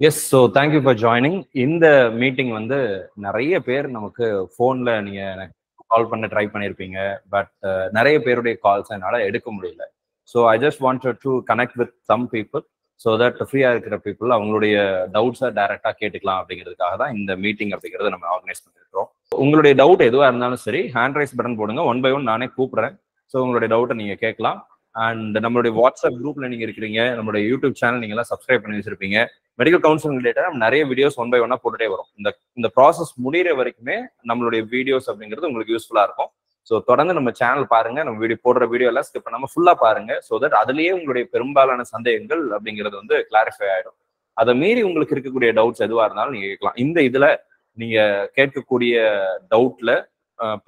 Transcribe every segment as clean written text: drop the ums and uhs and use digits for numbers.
S. So thank you for joining. இந்த meeting வந்து நிறைய பேர் நமக்கு ஃபோனில் நீங்கள் கால் பண்ண ட்ரை பண்ணியிருப்பீங்க. பட் நிறைய பேருடைய கால்ஸ் என்னால் எடுக்க முடியல. So I just wanted to connect with some people so that ஃப்ரீயாக இருக்கிற பீப்புள் அவங்களுடைய டவுட்ஸை டைரெக்டாக கேட்டுக்கலாம் அப்படிங்கிறதுக்காக தான் இந்த மீட்டிங் அப்படிங்கிறத நம்ம ஆர்கனைஸ் பண்ணியிருக்கிறோம். உங்களுடைய டவுட் எதுவாக இருந்தாலும் சரி, ஹேண்ட் ரைஸ் பட்டன் போடுங்க. 1 by 1 நானே கூப்பிட்றேன். ஸோ உங்களுடைய டவுட்டை நீங்கள் கேட்கலாம். அண்ட் நம்மளுடைய வாட்ஸ்அப் குரூப்ல நீங்க இருக்கிறீங்க, நம்மளுடைய யூடியூப் சேனல் நீங்க எல்லாம் சப்ஸ்கிரைப் பண்ணி வச்சிருப்பீங்க. மெடிக்கல் கவுன்சிலிங் ரிலேட்டடா நிறைய வீடியோஸ் 1 by 1 போட்டுட்டே வரும். இந்த ப்ராசஸ் முடிகிற வரைக்குமே நம்மளுடைய வீடியோஸ் அப்படிங்கிறது உங்களுக்கு யூஸ்ஃபுல்லா இருக்கும். ஸோ தொடர்ந்து நம்ம சேனல் பாருங்க, நம்ம வீடியோ போடுற வீடியோ எல்லாம் ஸ்கிப் பண்ணாம ஃபுல்லா பாருங்க. ஸோ தட் அதுலயே உங்களுடைய பெரும்பாலான சந்தேகங்கள் அப்படிங்கிறது வந்து கிளாரிஃபை ஆயிடும். அதை மீறி உங்களுக்கு இருக்கக்கூடிய டவுட்ஸ் எதுவா இருந்தாலும் நீங்க கேட்கலாம். இதுல நீங்க கேட்கக்கூடிய டவுட்ல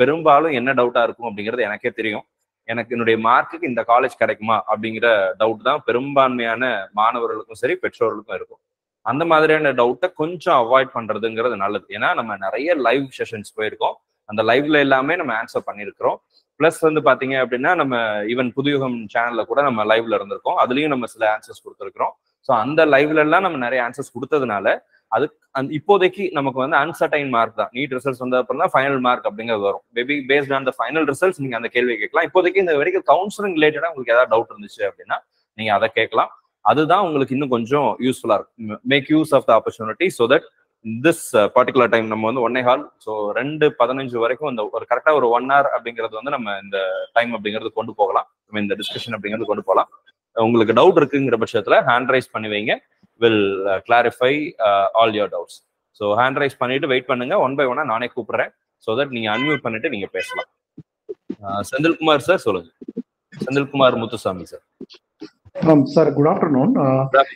பெரும்பாலும் என்ன டவுட்டா இருக்கும் அப்படிங்கிறது எனக்கே தெரியும். எனக்கு என்னுடைய மார்க்குக்கு இந்த காலேஜ் கிடைக்குமா அப்படிங்கிற டவுட் தான் பெரும்பான்மையான மாணவர்களுக்கும் சரி பெற்றோர்களுக்கும் இருக்கும். அந்த மாதிரியான டவுட்டை கொஞ்சம் அவாய்ட் பண்றதுங்கிறது நல்லது. ஏன்னா நம்ம நிறைய லைவ் செஷன்ஸ் போயிருக்கோம். அந்த லைவ்ல எல்லாமே நம்ம ஆன்சர் பண்ணியிருக்கிறோம். பிளஸ் வந்து பாத்தீங்க அப்படின்னா நம்ம ஈவன் புதுயுகம் சேனல்ல கூட நம்ம லைவ்ல இருந்திருக்கோம். அதுலயும் நம்ம சில ஆன்சர்ஸ் கொடுத்துருக்கிறோம். ஸோ அந்த லைவ்ல எல்லாம் நம்ம நிறைய ஆன்சர்ஸ் கொடுத்ததுனால அது இப்போதைக்கு நமக்கு வந்து அன்சர்டைன் மார்க் தான். நீட் ரிசல்ட்ஸ் வந்த அப்புறம் தான் ஃபைனல் மார்க் அப்படிங்கிறது வரும். Maybe paste on the final results நீங்க அந்த கேள்வி கேட்கலாம். இப்போதைக்கு இந்த மெடிக்கல் கவுன்சிலிங் ரிலேட்டடா உங்களுக்கு ஏதாவது டவுட் இருந்துச்சு அப்படின்னா நீங்க அதை கேட்கலாம். அதுதான் உங்களுக்கு இன்னும் கொஞ்சம் யூஸ்ஃபுல்லா இருக்கும். Make use of the opportunity so that this particular time நம்ம வந்து 1:15 ஸோ 2:15 வரைக்கும் இந்த ஒரு கரெக்டா ஒரு 1 hour அப்படிங்கிறது வந்து நம்ம இந்த டைம் அப்படிங்கிறது கொண்டு போகலாம். இந்த டிஸ்கஷன் அப்படிங்கிறது கொண்டு போகலாம். உங்களுக்கு டவுட் இருக்குங்கிற பட்சத்துல ஹேண்ட் ரைஸ் பண்ணி வைங்க. Will clarify all your doubts. So hand rice பண்ணிட்டு வெயிட் பண்ணுங்க. 1 by 1 நானே கூப்பிடுறேன். ஸோ தட் நீங்க அன்மியூட் பண்ணிட்டு நீங்க பேசலாம். செந்தில்குமார் சார் சொல்லுங்க. Senthilkumar Muthusamy sir. Sir good afternoon.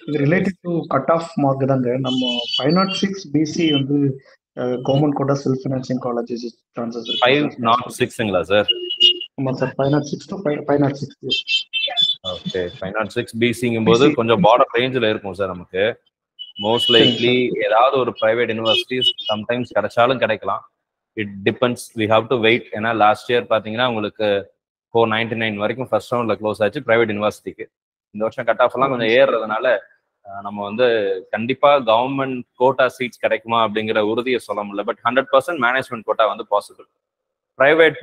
இது related to cut off mark தாங்க. நம்ம 506 பிசி வந்து government quota self financing colleges chances இருக்கு. 506ங்களா சார்? ஆமா சார், 506 to 506. ஓகே, 506 பிசிங்கும் போது கொஞ்சம் பார்டர் ரேஞ்சில் இருக்கும் சார். நமக்கு மோஸ்ட் லைக்லி ஏதாவது ஒரு பிரைவேட் யூனிவர்சிட்டிஸ் சம்டைம்ஸ் கிடைச்சாலும் கிடைக்கலாம். It depends, we have to wait. ஏன்னா லாஸ்ட் இயர் பார்த்தீங்கன்னா உங்களுக்கு 499 வரைக்கும் ஃபர்ஸ்ட் ரவுண்ட்ல க்ளோஸ் ஆச்சு பிரைவேட் யூனிவர்சிட்டிக்கு. இந்த வருஷம் கட் ஆஃப் எல்லாம் கொஞ்சம் ஏறுறதுனால நம்ம வந்து கண்டிப்பா கவர்மெண்ட் கோட்டா சீட்ஸ் கிடைக்குமா அப்படிங்கிற உறுதியை சொல்ல முடியல. பட் 100% மேனேஜ்மெண்ட் கோட்டா வந்து பாசிபிள். பிரைவேட்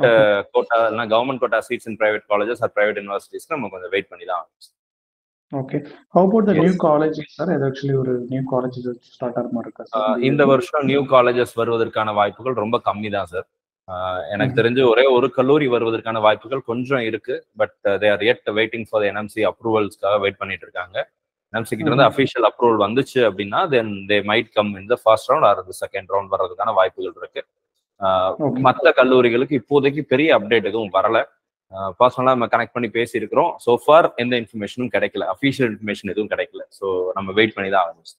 கோட்டா இல்லைனா government quota seats in private colleges or private யூனிவர்சிட்டிஸ்க்கு நம்ம கொஞ்சம் வெயிட் பண்ணி தான் ஆகும். Okay, how about the new colleges சார்? இது एक्चुअली ஒரு நியூ காலேஜஸ் ஸ்டார்ட் ஆகிற மாதிரி இருக்கா சார்? இந்த வருஷம் நியூ காலேஜஸ் வருவதற்கான வாய்ப்புகள் ரொம்ப கம்மி தான் சார். எனக்கு தெரிஞ்சு ஒரே ஒரு கல்லூரி வருவதற்கான வாய்ப்புகள் கொஞ்சம் இருக்கு. But they are yet waiting for the NMC அப்ரூவல்ஸ்க்காக வெயிட் பண்ணிட்டு இருக்காங்க. NMC கிட்ட இருந்து அஃபிஷியல் அப்ரூவல் வந்துச்சு அப்படின்னா then they might come in the first round or the second round வர்றதுக்கான வாய்ப்புகள் இருக்கு. மற்ற கல்லூரிகளுக்கு இப்போதைக்கு பெரிய அப்டேட் எதுவும் வரல. பர்சனலா நம்ம கனெக்ட் பண்ணி பேசி இருக்கிறோம். சோ ஃபார் எந்த இன்ஃபர்மேஷனும் கிடைக்கல, அஃபிஷியல் இன்ஃபர்மேஷன் எதுவும் கிடைக்கல. ஸோ நம்ம வெயிட் பண்ணி தான் ஆகணும்.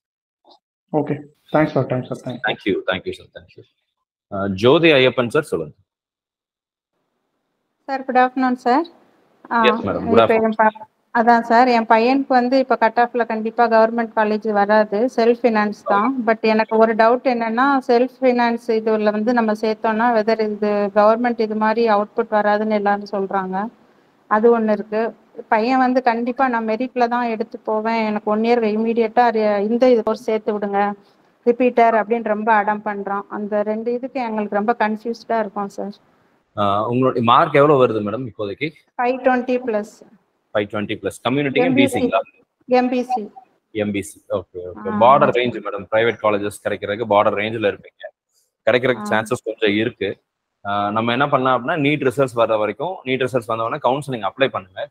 Okay, thanks for time sir. Thank you sir. Thank you. Jothi Ayyappan sir சொல்லுங்க. Sir good afternoon sir. Yes madam, good afternoon. அதான் சார், என் பையனுக்கு வந்து இப்போ கட் ஆஃப்ல கண்டிப்பாக கவர்மெண்ட் காலேஜ் வராது, செல்ஃப் ஃபினான்ஸ் தான். பட் எனக்கு ஒரு டவுட் என்னன்னா, செல்ஃப் ஃபினான்ஸ் இதில் வந்து நம்ம சேர்த்தோம்னா வெதர் இது கவர்மெண்ட் இது மாதிரி அவுட்புட் வராதுன்னு எல்லாரும் சொல்கிறாங்க. அது ஒன்று இருக்குது. பையன் வந்து கண்டிப்பாக நான் மெரிட்டில் தான் எடுத்து போவேன், எனக்கு 1 year இமீடியட்டாக இந்த இது கோர்ஸ் சேர்த்து விடுங்க ரிப்பீட்டர் அப்படின்னு ரொம்ப அடம் பண்ணுறான். அந்த 2 இதுக்கு எங்களுக்கு ரொம்ப கன்ஃபியூஸ்டாக இருக்கும் சார். உங்களுடைய மார்க் எவ்வளவு வருது மேடம் இப்போதைக்கு? 520+. 520+. கம்யூனிட்டி பிசிங்களா? MBC. Okay. Border range madam. Private colleges கிடைக்கிறதுக்கு பார்டர் ரேஞ்சில் இருப்பீங்க. கிடைக்கிறதுக்கு சான்சஸ் கொஞ்சம் இருக்கு. நம்ம என்ன பண்ணலாம் அப்படின்னா, நீட் ரிசல்ட்ஸ் வர வரைக்கும், நீட் ரிசல்ட்ஸ் வந்தவொடனே கவுன்சிலிங் அப்ளை பண்ணுங்க.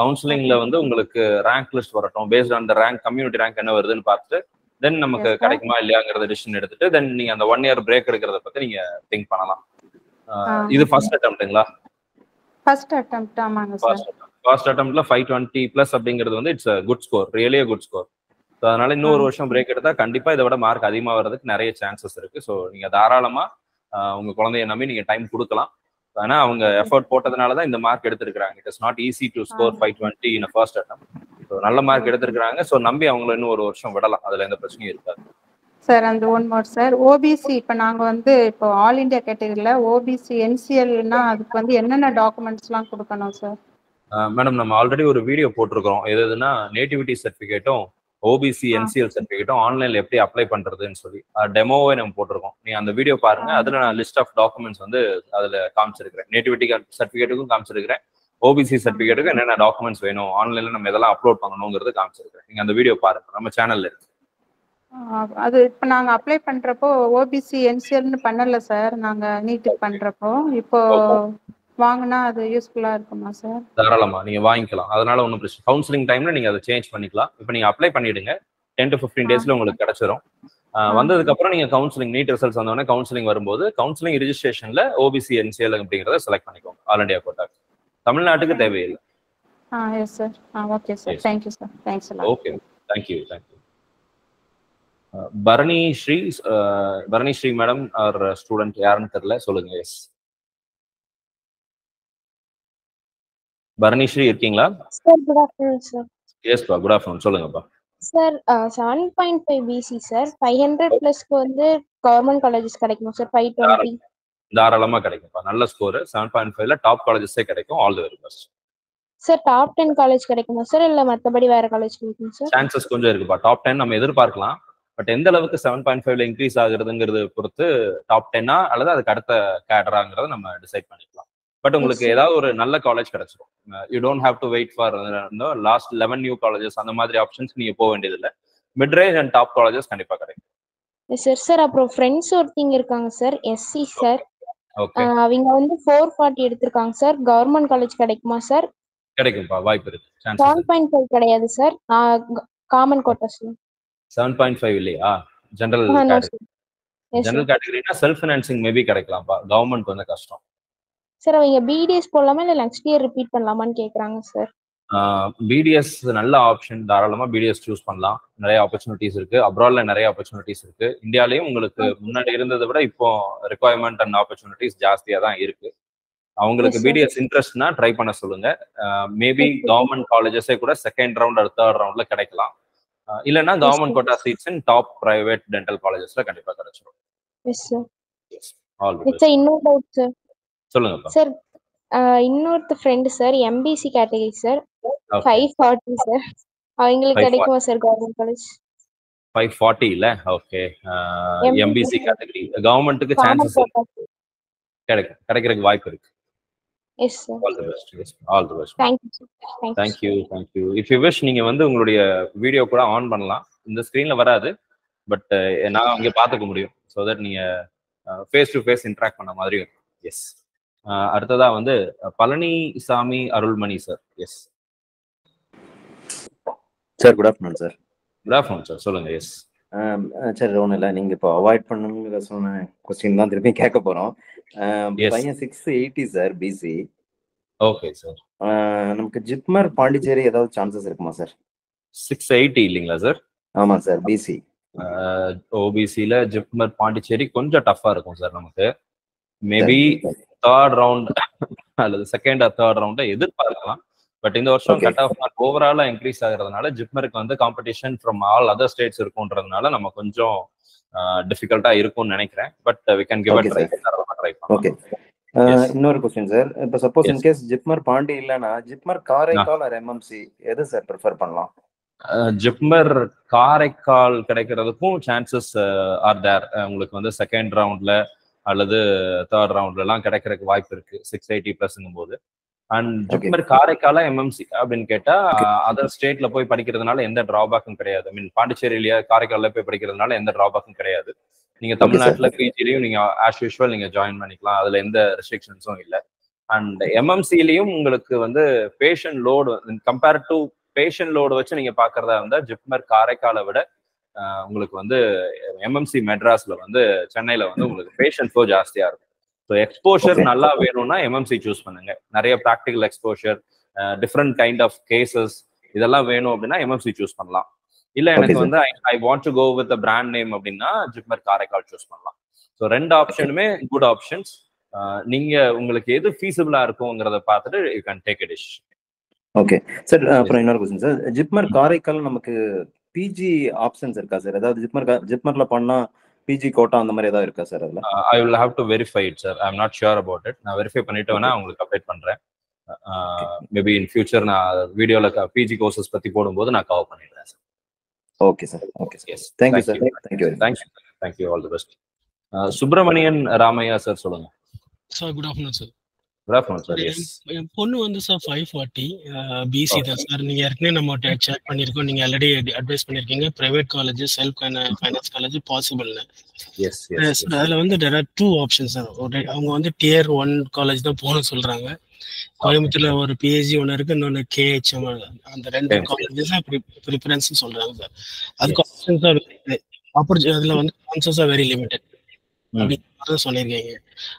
கவுன்சிலிங்ல வந்து உங்களுக்கு ரேங்க் லிஸ்ட் வரட்டும். Paste on the rank, community rank என்ன வருதுன்னு பார்த்துட்டு தென் நமக்கு கிடைக்குமா இல்லையாங்கிறத டிசிஷன் எடுத்துட்டு தென் நீங்க அந்த 1 year பிரேக் எடுக்கிறத பத்தி நீங்க திங்க் பண்ணலாம். இது ஃபர்ஸ்ட் அட்டெம்ப்ட்ங்களா? First attempt. ஆமாங்க சார். ஃபர்ஸ்ட் அட்டெம்ப்ட்ல 520+ அப்படிங்கிறது வந்து it's a good score, really a good score. So அதனால இன்னொரு வருஷம் பிரேக் எடுத்தா கண்டிப்பா இதை விட மார்க் அதிகமாக வர்றதுக்கு நிறைய சான்சஸ் இருக்கு. ஸோ நீங்க தாராளமா உங்க குழந்தைய நம்பி நீங்க டைம் கொடுக்கலாம். ஆனா அவங்க எஃபர்ட் போட்டதுனால தான் இந்த மார்க் எடுத்திருக்காங்க. It is not easy to score 520 in first attempt. So நல்ல மார்க் எடுத்திருக்காங்க. ஸோ நம்பி அவங்கள இன்னும் ஒரு வருஷம் விடலாம், அதுல எந்த பிரச்சனையும் இருக்காது. சார் அந்த ஒன் மோர் சார், ஓபிசி இப்போ நாங்கள் வந்து இப்போ ஆல் இண்டியா கேட்டகரியில் ஓபிசி என்சிஎல்னா அதுக்கு வந்து என்னென்ன டாக்குமெண்ட்ஸ்லாம் கொடுக்கணும் சார்? மேடம் நம்ம ஆல்ரெடி ஒரு வீடியோ போட்டிருக்கிறோம். எதுனா நேட்டிவிட்டி சர்டிஃபிகேட்டும் ஓபிசி என்சிஎல் சர்டிஃபிகேட்டும் ஆன்லைன்ல எப்படி அப்ளை பண்றதுன்னு சொல்லி டெமோவே நம்ம போட்டிருக்கோம். நீங்க அந்த வீடியோ பாருங்க. அதுல நான் லிஸ்ட் ஆஃப் டாக்குமெண்ட்ஸ் வந்து அதுல காமிச்சிருக்கிறேன். நேட்டிவிட்டி சர்டிஃபிகேட்டுக்கும் காமிச்சிருக்கிறேன், ஓபிசி சர்டிஃபிகேட்டுக்கு என்னென்ன டாக்குமெண்ட்ஸ் வேணும், ஆன்லைன்ல நம்ம எதெல்லாம் அப்லோட் பண்ணணுங்கிறது காமிச்சிருக்கிறேன். நீங்க அந்த வீடியோ பாருங்க, நம்ம சேனல்ல இருக்கு. அது இப்போ நாங்க அப்ளை பண்றப்போ ஓபிசி என்சிஎல்னு பண்ணல சார். நாங்க நீட்டுக்கு பண்றப்போ இப்போ வாங்கினா அது யூஸ்ஃபுல்லா இருக்குமா சார்? தாராளமா நீங்க வாங்கிக்கலாம். அதனால ஒன்றும் பிரச்சனை. கவுன்சிலிங் டைம்ல நீங்க அதை சேஞ்ச் பண்ணிக்கலாம். இப்போ நீங்க அப்ளை பண்ணிடுங்க, 10 to 15 டேஸ்ல உங்களுக்கு கிடைச்சிரும். வந்ததுக்கு அப்புறம் நீங்க கவுன்சிலிங் நீட் ரிசல்ட்ஸ் வந்தோடனே கவுன்சிலிங் வரும்போது கவுன்சிலிங் ரிஜிஸ்ட்ரேஷன்ல ஓபிசி என்சிஎல் அப்படிங்கிறத செலக்ட் பண்ணிக்கோங்க. ஆல் இண்டியா கோட்டாக்கு. தமிழ்நாட்டுக்கு தேவையில்லை. Yes sir. Okay sir. Thank you sir. Thanks எல்லாம். Okay, thank you. Bharani Sri madam or student யாருன்னு தெரியல, சொல்லுங்க. எஸ், பரணி ஸ்ரீ இருக்கீங்களா? Sir good afternoon sir. Yes பா, குட் ஆஃப்டர்நூன். சொல்லுங்கப்பா. Sir 7.5 BC sir. 500 பிளஸ்க்கு வந்து கவர்மெண்ட் காலேஜஸ் கிடைக்குமா சார்? 520 தாராளமா கிடைக்கும்ப்பா. நல்ல ஸ்கோர். 7.5ல டாப் காலேஜஸே கிடைக்கும். All the very best. Sir top 10 college கிடைக்குமா சார், இல்ல மத்தபடி வேற காலேஜ் கிடைக்குமா சார்? சான்சஸ் கொஞ்சம் இருக்குப்பா. டாப் 10 நம்ம எதிர்பார்க்கலாம். பட் எந்த அளவுக்கு 7.5ல இன்க்ரீஸ் ஆகுறதுங்கிறது பொறுத்து டாப் 10ஆ அல்லது அதுக்கு அடுத்த கேடராங்கிறத நம்ம டிசைட் பண்ணிக்கலாம். பட் உங்களுக்கு ஏதாவது ஒரு நல்ல காலேஜ் கிடைச்சிடும். You don't have to wait for last 11 new colleges அந்த மாதிரி ஆப்ஷன்ஸ் நீங்க போக வேண்டியது இல்லை. Mid range and top colleges கண்டிப்பா கிடைக்கும். சார் அப்புறம் ஃப்ரெண்ட்ஸ் ஒருத்தங்க இருக்காங்க சார், எஸ்சி சார். ஓகே, அவங்க வந்து 440 எடுத்திருக்காங்க சார். கவர்மெண்ட் காலேஜ் கிடைக்குமா சார்? கிடைக்கும்பா, வாய்ப்பு இருக்கு. 7.5 கிடையாது சார், காமன் கோட்டா சார். 7.5 இல்லையா? ஜெனரல் கேட்டகரினா செல்ஃப் ஃபைனான்சிங் மேபி கிடைக்கலாம்ப்பா. கவர்மெண்ட் வந்து கஷ்டம் சார். அவங்க பிடிஎஸ் போடலாமா இல்ல நெக்ஸ்ட் இயர் ரிப்பீட் பண்ணலாமான்னு கேக்குறாங்க சார். பிடிஎஸ் நல்ல ஆப்ஷன். தாராளமா பிடிஎஸ் சூஸ் பண்ணலாம். நிறைய ஆப்பர்ச்சுனிட்டிஸ் இருக்கு. அப்ராட்ல நிறைய ஆப்பர்ச்சுனிட்டிஸ் இருக்கு. இந்தியாலயும் உங்களுக்கு முன்னாடி இருந்ததை விட இப்போ ரெக்குவயர்மெண்ட் அண்ட் ஆப்பர்ச்சுனிட்டிஸ் ஜாஸ்தியா தான் இருக்கு. அவங்களுக்கு பிடிஎஸ் இன்ட்ரெஸ்ட்னா ட்ரை பண்ண சொல்லுங்க. மேபி கவர்மெண்ட் காலேஜஸே கூட செகண்ட் ரவுண்ட் அல்லது தேர்ட் ரவுண்ட்ல கிடைக்கலாம். இல்லைன்னா government quota seats in top private dental காலேஜஸ்ல கண்டிப்பா கிடைச்சிடும். Yes sir. இன்னொரு டவுட் சார். சொல்லுங்க சார். இன்னொரு friend sir, MBC category sir, 540 sir. அவங்களுக்கு கிடைக்குமா சார் கவர்மெண்ட் காலேஜ்? 540 இல்ல? ஓகே, எம்பிசி கேட்டகரி கவர்மெண்ட்டுக்கு சான்சஸ் கிடைக்கிறதுக்கு வாய்ப்பு இருக்கு. Yes sir. All the best. Thank you. If you wish நீங்க வந்து உங்களுடைய வீடியோ கூட ஆன் பண்ணலாம். இந்த ஸ்கிரீன்ல வராது, பட் நான் அங்கே பார்த்துக்க முடியும். ஸோ தட் நீங்க ஃபேஸ் டு ஃபேஸ் இன்ட்ராக்ட் பண்ண மாதிரி இருக்கும். எஸ். அடுத்ததா வந்து Palaniswami Arulmani sir. Yes sir. Good afternoon sir. Good afternoon sir, சொல்லுங்க. எஸ் சார், ஒன்றும் இல்லை, நீங்கள் இப்போ அவாய்ட் பண்ணணுங்கிற சொன்ன கொஸ்டின் தான் திருப்பி கேட்க போகிறோம். பையன் 680 சார், பிசி. Okay sir. நமக்கு ஜிப்மர் பாண்டிச்சேரி ஏதாவது சான்சஸ் இருக்குமா சார்? 680 இல்லைங்களா சார்? ஆமாம் சார், பிசி. ஓபிசியில் ஜிப்மர் பாண்டிச்சேரி கொஞ்சம் டஃப்பாக இருக்கும் சார். நமக்கு மேபி தேர்ட் ரவுண்ட் அல்லது செகண்ட் ஆர் தேர்ட் ரவுண்டை எதிர்பார்க்கலாம். பட் இந்த வருஷம் கட் ஆஃப் மார்க் ஓவராலா இன்க்ரீஸ் ஆகுறதுனால ஜிப்மருக்கு வந்து competition from all other states இருக்கும்ன்றதுனால நம்ம கொஞ்சம் டிஃபிகல்ட்டா இருக்கும்னு நினைக்கிறேன். But we can give it try பண்ணலாம். ஓகே. இன்னொரு क्वेश्चन சார். இப்போ suppose in case JIPMER Pondy இல்லனா ஜிப்மர் காரைக்கால் ஆர் எம்எம்சி எது சார் ப்ரிஃபர் பண்ணலாம்? ஜிப்மர் காரைக்கால் கிடைக்கிறதுக்கும் சான்சஸ் ஆர் தேர். உங்களுக்கு வந்து செகண்ட் ரவுண்ட்ல அல்லது தேர்ட் ரவுண்ட்ல எல்லாம் கிடைக்கிறதுக்கு வாய்ப்பு இருக்கு 680 பிளஸ்ங்கும் போது. அண்ட் ஜிப்மர் காரைக்கால எம்எம்சி அப்படின்னு கேட்டா அதர் ஸ்டேட்ல போய் படிக்கிறதுனால எந்த டிராபேக்கும் கிடையாது. ஐ மீன் பாண்டிச்சேரியிலேயே காரைக்கால போய் படிக்கிறதுனால எந்த டிராபேக்கும் கிடையாது. நீங்க தமிழ்நாட்டுல பிஜிலையும் நீங்க ஆஸ் யூஷுவல் நீங்க ஜாயின் பண்ணிக்கலாம். அதுல எந்த ரெஸ்ட்ரிக்ஷன்ஸும் இல்லை. அண்ட் எம்எம்சிலையும் உங்களுக்கு வந்து patient load compare to patient load வச்சு நீங்க பாக்குறதா இருந்தா ஜிப்மர் காரைக்காலை விட உங்களுக்கு வந்து எம்எம்சி மெட்ராஸ்ல வந்து சென்னையில வந்து உங்களுக்கு பேஷண்ட் ஃப்ளோ ஜாஸ்தியா இருக்கும். ஸோ எக்ஸ்போஷர் நல்லா வேணும்னா எம்எம்சி சூஸ் பண்ணுங்க. நிறைய practical exposure, different kind of cases இதெல்லாம் வேணும் அப்படின்னா எம்எம்சி சூஸ் பண்ணலாம். இல்ல எனக்கு வந்து I want to go with brand name அப்படின்னா ஜிப்மர் காரைக்கால் சூஸ் பண்ணலாம். ஸோ ரெண்டு ஆப்ஷனுமே குட் ஆப்ஷன்ஸ். நீங்க உங்களுக்கு எது ஃபீஸிபிளா இருக்குங்கிறத பார்த்துட்டு you can take a decision. Okay sir. அப்புறம் இன்னொரு क्वेश्चन சார். ஜிப்மர் காரைக்கால் நமக்கு பிஜி ஆப்ஷன்ஸ் இருக்கா சார்? அதாவது ஜிப்மர்ல பண்ணா பிஜி கோட்டா அந்த மாதிரி ஏதாவது இருக்கா சார்? அதுல I will have to verify it sir. I am not sure about it. நான் வெரிஃபை பண்ணிட்டு வேணா உங்களுக்கு அப்டேட் பண்றேன். மேபி இன் ஃபியூச்சர் நான் வீடியோல பிஜி கோர்சஸ் பத்தி போடும்போது நான் கவர் பண்ணிடுறேன் sir. Okay sir. Okay sir. Yes, thank you sir. Thank you. Thank you, all the best. Subramanian Ramaiah sir சொல்லுங்க. Sir good afternoon sir. Good afternoon sir. Yes, என் பொண்ணு வந்து சார் 540 பிசி தான் சார். நீங்க ஏற்கனவே நம்ம சேட் பண்ணிருக்கோம், நீங்க ஆல்ரெடி அட்வைஸ் பண்ணிருக்கீங்க private college self finance college பாசிபிள்னு. Yes, yes. அதுல வந்து there are two options sir. அவங்க வந்து tier 1 காலேஜ் தான் போகணும்னு சொல்றாங்க. கோயம்புத்தூர்ல ஒரு பிஹெச்டி ஒன்று இருக்கு, இன்னொன்று கேஹெச்எம். அந்த ரெண்டு காலேஜஸ் ப்ரிஃபரன்ஸ் சொல்றாங்க சார். அதுக்கு ஆப்ஷன்ஸ் அதுல வந்து ஆன்சர்ஸ் ஆர் வெரி லிமிடெட் அப்படின்னு சொல்லியிருக்கீங்க.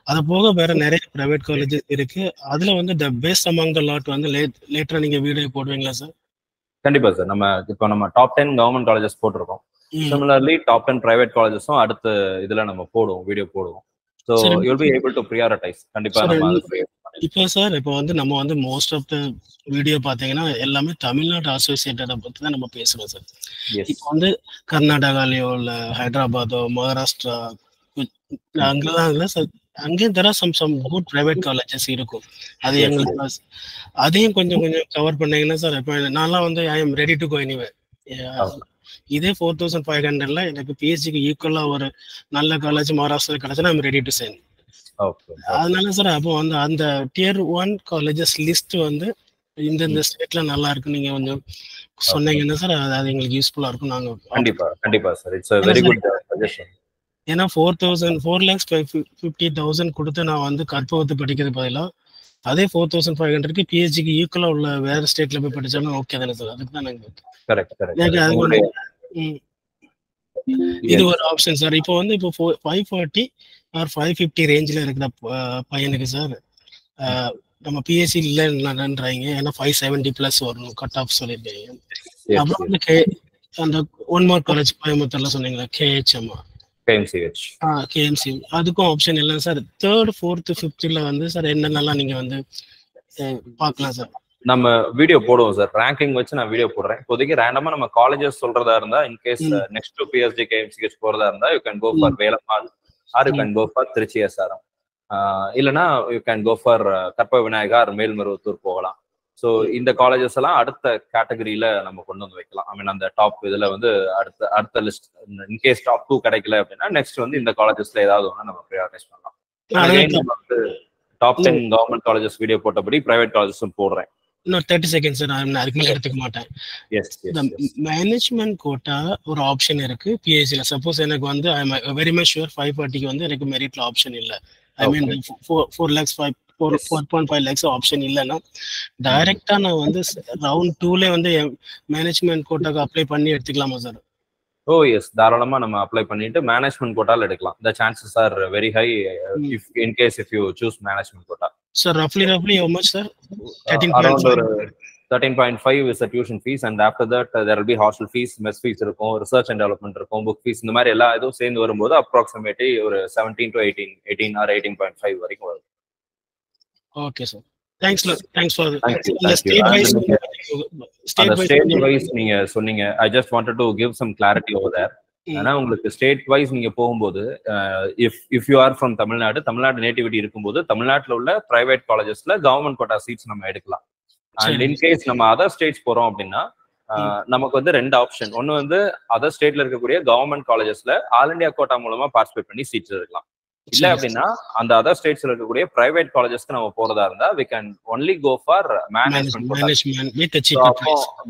அது போக வேற நிறைய பிரைவேட் காலேஜஸ் இருக்கு. அதுல வந்து the best among the lot வந்து லேட்டரா நீங்க வீடியோ போடுவீங்களா சார்? கண்டிப்பா சார். நம்ம டாப் 10 கவர்மெண்ட் காலேஜஸ் போட்டிருக்கோம். சிமிலர்லி டாப் 10 பிரைவேட் காலேஜஸும் அடுத்த இதுல நம்ம போடுவோம், வீடியோ போடுவோம். So you'll be able to prioritise. கண்டிப்பா நம்ம இப்போ சார் இப்போ வந்து நம்ம வந்து மோஸ்ட் ஆஃப் த வீடியோ பார்த்தீங்கன்னா எல்லாமே தமிழ்நாடு அசோசியேட்டடை பற்றி தான் நம்ம பேசுகிறோம் சார். இப்போ வந்து கர்நாடகாலேயோ இல்லை ஹைதராபாத்தோ மகாராஷ்டிரா அங்கெல்லாம் இல்லை சார். அங்கேயும் தர சம் குட் பிரைவேட் காலேஜஸ் இருக்கும். அது எங்களுக்கு அதையும் கொஞ்சம் கவர் பண்ணீங்கன்னா சார். இப்போ நான்லாம் வந்து I am ready to go anyway. இதே 4500ல எனக்கு பிஹெச்டிக்கு ஈக்குவலா ஒரு நல்ல காலேஜ் மகாராஷ்டிரா கிடைச்சா I am ready to sent. அதனால சார் அப்போ வந்து அந்த tier 1 காலேஜஸ் லிஸ்ட் வந்து இந்த ஸ்டேட்ல நல்லா இருக்கு நீங்க கொஞ்சம் சொன்னீங்கன்னா சார் அது எங்களுக்கு யூஸ்ஃபுல்லா இருக்கும். நாங்க கண்டிப்பா sir. It's a very good suggestion. ஏன்னா 4,50,000 கொடுத்து நான் வந்து கற்பகத்து படிக்கிறது பதிலாக அதே 4,500க்கு பிஹெச்டிக்கு ஈக்குவலா உள்ள வேற ஸ்டேட்ல போய் படிச்சாலும் ஓகே தானே சார்? அதுக்கு தான் நாங்க இது ஒரு ஆப்ஷன் சார். இப்போ வந்து இப்போ 540 ஆர் 550 ரேஞ்சில் இருக்கிற பையனுக்கு சார் நம்ம பிஎஸ்சி இல்லைன்றாங்க. ஏன்னா 570+ வரணும் கட் ஆஃப் சொல்லியிருக்கீங்க. அப்புறம் வந்து அந்த ஒன் மோர் காலேஜ் கோயம்புத்தூர்ல சொன்னீங்களா கேஹெச்எம் கேஎம்சி அதுக்கும் ஆப்ஷன் இல்லை சார். 3rd 4th 5th வந்து சார் என்னென்னலாம் நீங்க வந்து பார்க்கலாம் சார்? நம்ம வீடியோ போடுவோம் சார். ரேங்கிங் வச்சு நான் வீடியோ போடுறேன். இப்போதைக்கு ரேண்டமா நம்ம காலேஜஸ் சொல்றதா இருந்தா in case next to PST KMCH போறதா இருந்தா you can go for Velammal or you can go for Trichy SRM. இல்லைன்னா you can go for Karpaga Vinayaga or Melmaruvathur போகலாம். ஸோ இந்த காலேஜஸ் எல்லாம் அடுத்த கேட்டகரியில நம்ம கொண்டு வந்து வைக்கலாம். ஐ மீன் அந்த டாப் இதுல வந்து அடுத்த லிஸ்ட் இன்கேஸ் டாப் 2 கிடைக்கல அப்படின்னா நெக்ஸ்ட் வந்து இந்த காலேஜஸ்ல ஏதாவது ஒன்று நம்ம ப்ரியாரிட்டைஸ் பண்ணலாம். வந்து டாப் 10 கவர்மெண்ட் காலேஜஸ் வீடியோ போட்டபடி பிரைவேட் காலேஜஸும் போடுறேன். இன்னும் 30 செகண்ட்ஸ் நான் அதுக்கு மேலே எடுத்துக்க மாட்டேன். மேனேஜ்மெண்ட் கோட்டா ஒரு ஆப்ஷன் இருக்கு பிஹெச்டில. சப்போஸ் எனக்கு வந்து I am very much sure 540க்கு வந்து எனக்கு மெரிட்ல ஆப்ஷன் இல்லை. I mean 4 lakhs 4.5 lakhs option இல்லைன்னா டைரக்டா நான் வந்து ரவுண்ட் 2ல வந்து மேனேஜ்மெண்ட் கோட்டாக்கு அப்ளை பண்ணி எடுத்துக்கலாமா சார்? ஓ எஸ், தாராளமா நம்ம அப்ளை பண்ணிட்டு மேனேஜ்மெண்ட் கோட்டால எடுக்கலாம். the chances are very high if you choose management quota. So roughly how much sir? Around 13.5 is the tuition fees, and after that there will be hostel fees, mess fees இருக்கும், research and development இருக்கும், book fees, இந்த மாதிரி எல்லா இதுவும் சேர்ந்து வரும்போது approximately ஒரு 17 to 18 or 18.5 வரைக்கும் வரும். Okay sir, thanks for state wise நீங்க சொன்னீங்க. I just wanted to give some clarity over there. ஆனா உங்களுக்கு ஸ்டேட் வைஸ் நீங்க போகும்போது if you are from Tamil Nadu nativity இருக்கும்போது தமிழ்நாட்டில் உள்ள பிரைவேட் காலேஜஸ்ல கவர்மெண்ட் கோட்டா சீட்ஸ் நம்ம எடுக்கலாம். அண்ட் இன்கேஸ் நம்ம அதர் ஸ்டேட்ஸ் போறோம் அப்படின்னா நமக்கு வந்து 2 ஆப்ஷன். ஒன்னு வந்து அதர் ஸ்டேட்ல இருக்கக்கூடிய கவர்மெண்ட் காலேஜஸ்ல ஆல் இண்டியா கோட்டா மூலமா பார்ட்டிசிபேட் பண்ணி சீட்ஸ் எடுக்கலாம். இல்ல அப்படின்னா அந்த அதர் ஸ்டேட்ஸ்ல இருக்கக்கூடிய பிரைவேட் காலேஜஸ்க்கு நம்ம போறதா இருந்தா we can only go for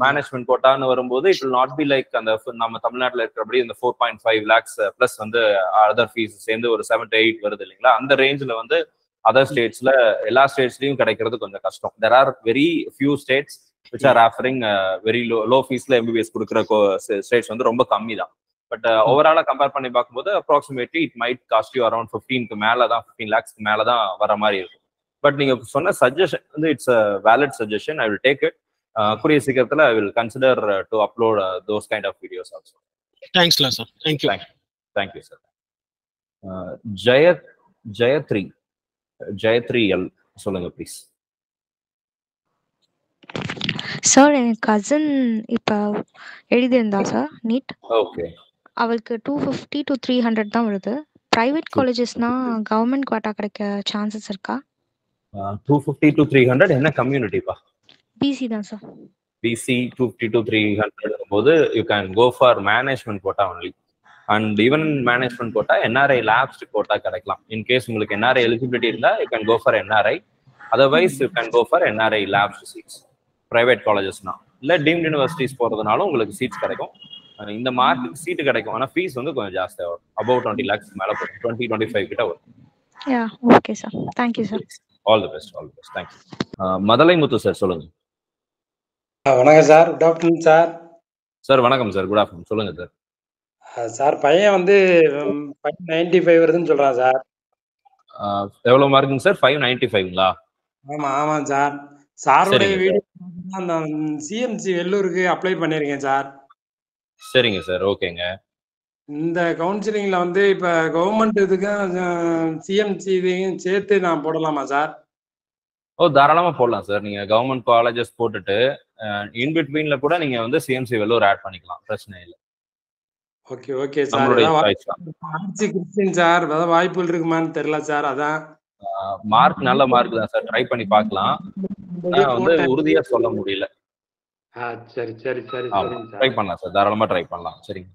management கோட்டான்னு வரும்போது it will not be like அந்த நம்ம தமிழ்நாட்டுல இருக்கிறபடி இந்த 4.5 lakhs பிளஸ் வந்து அதர் ஃபீஸ் சேர்ந்து ஒரு 7 to 8 வருது இல்லைங்களா? அந்த ரேஞ்சில் வந்து அதர் ஸ்டேட்ஸ்ல எல்லா ஸ்டேட்ஸ்லயும் கிடைக்கிறது கொஞ்சம் கஷ்டம். there are very few states which are offering very low feesல MBBS கொடுக்குற ஸ்டேட்ஸ் வந்து ரொம்ப கம்மி தான். பட் ஓவராலா கம்பேர் பண்ணி பார்க்கும்போது approximately it might cost you around 15 மேல தான் 15 lakhs மேல தான் வர மாதிரி இருக்கும். பட் நீங்க சொன்ன சஜஷன் வந்து it's a valid suggestion. I will take it. கூடிய சீக்கிரத்துல I will consider to upload those kind of videos also. Thanks sir. Thank you sir. Jayathri L சொல்லுங்க ப்ளீஸ். சார் என் கசின் இப்போ எழுதியிருந்தா சார் நீட். ஓகே. அவளுக்கு 250 to 300 தான் வருது. பிரைவேட் காலேஜஸ்னா கவர்மெண்ட் கோட்டா கிடைக்க சான்சஸ் இருக்கா? 250 to 300 என்ன கம்யூனிட்டிப்பா? பிசி தான் சார். பிசி 250 to 300 போது you can go for management quota only. And even management quota NRI lapse quota கிடைக்கலாம். இன்கேஸ் உங்களுக்கு என்ஆர்ஐ எலிஜிபிலிட்டி இருந்தா you can go for NRI. Otherwise you can go for NRI lapse seats private காலேஜஸ்னா. இல்லை deemed universities போறதுனாலும் உங்களுக்கு seeds கிடைக்கும். இந்த மார்க்குக்கு சீட்டு கிடைக்கும். ஆனா ஃபீஸ் வந்து கொஞ்சம் ஜாஸ்தியாக வரும். அபவுட் 20 lakhs மேல போகும். 20-25 கிட்ட வரும். Okay sir, thank you sir. All the best, all the best. Thank you. Mathalai Muthu sir சொல்லுங்க. வணக்கம் sir. Good afternoon sir. Sir வணக்கம் சார், குட் ஆஃப்டர்நூன். சொல்லுங்க சார். சார் பையன் வந்து 595 வருதுன்னு சொல்றான் சார். எவ்வளவு மார்க்குங்க சார்? 595ங்களா? ஆமாம் சார். சாருடைய வீடியோ அந்த சிஎம்சி வெள்ளூருக்கு அப்ளை பண்ணியிருக்கேன் சார். சரிங்க சார், ஓகேங்க. இந்த கவுன்சிலிங்ல வந்து இப்ப கவர்மெண்ட் இதுக்கு சிஎம்சி இதையும் சேர்த்து நான் போடலாமா சார்? தாராளமா போடலாம் சார். நீங்க கவர்மெண்ட் காலேஜஸ் போட்டுட்டு இன்பிட்வீன்ல கூட நீங்க வந்து சிஎம்சி வெள்ளூர் ஆட் பண்ணிக்கலாம், பிரச்சனை இல்லை. Okay sir. Arts Christian sir, ஏதாவது வாய்ப்புகள் இருக்குமான்னு தெரியல சார். அதான் மார்க் நல்ல மார்க் தான் சார், ட்ரை பண்ணி பார்க்கலாம். வந்து உறுதியா சொல்ல முடியல. சரி ட்ரை பண்ணலாம் சார், தாராளமா ட்ரை பண்ணலாம். சரிங்க.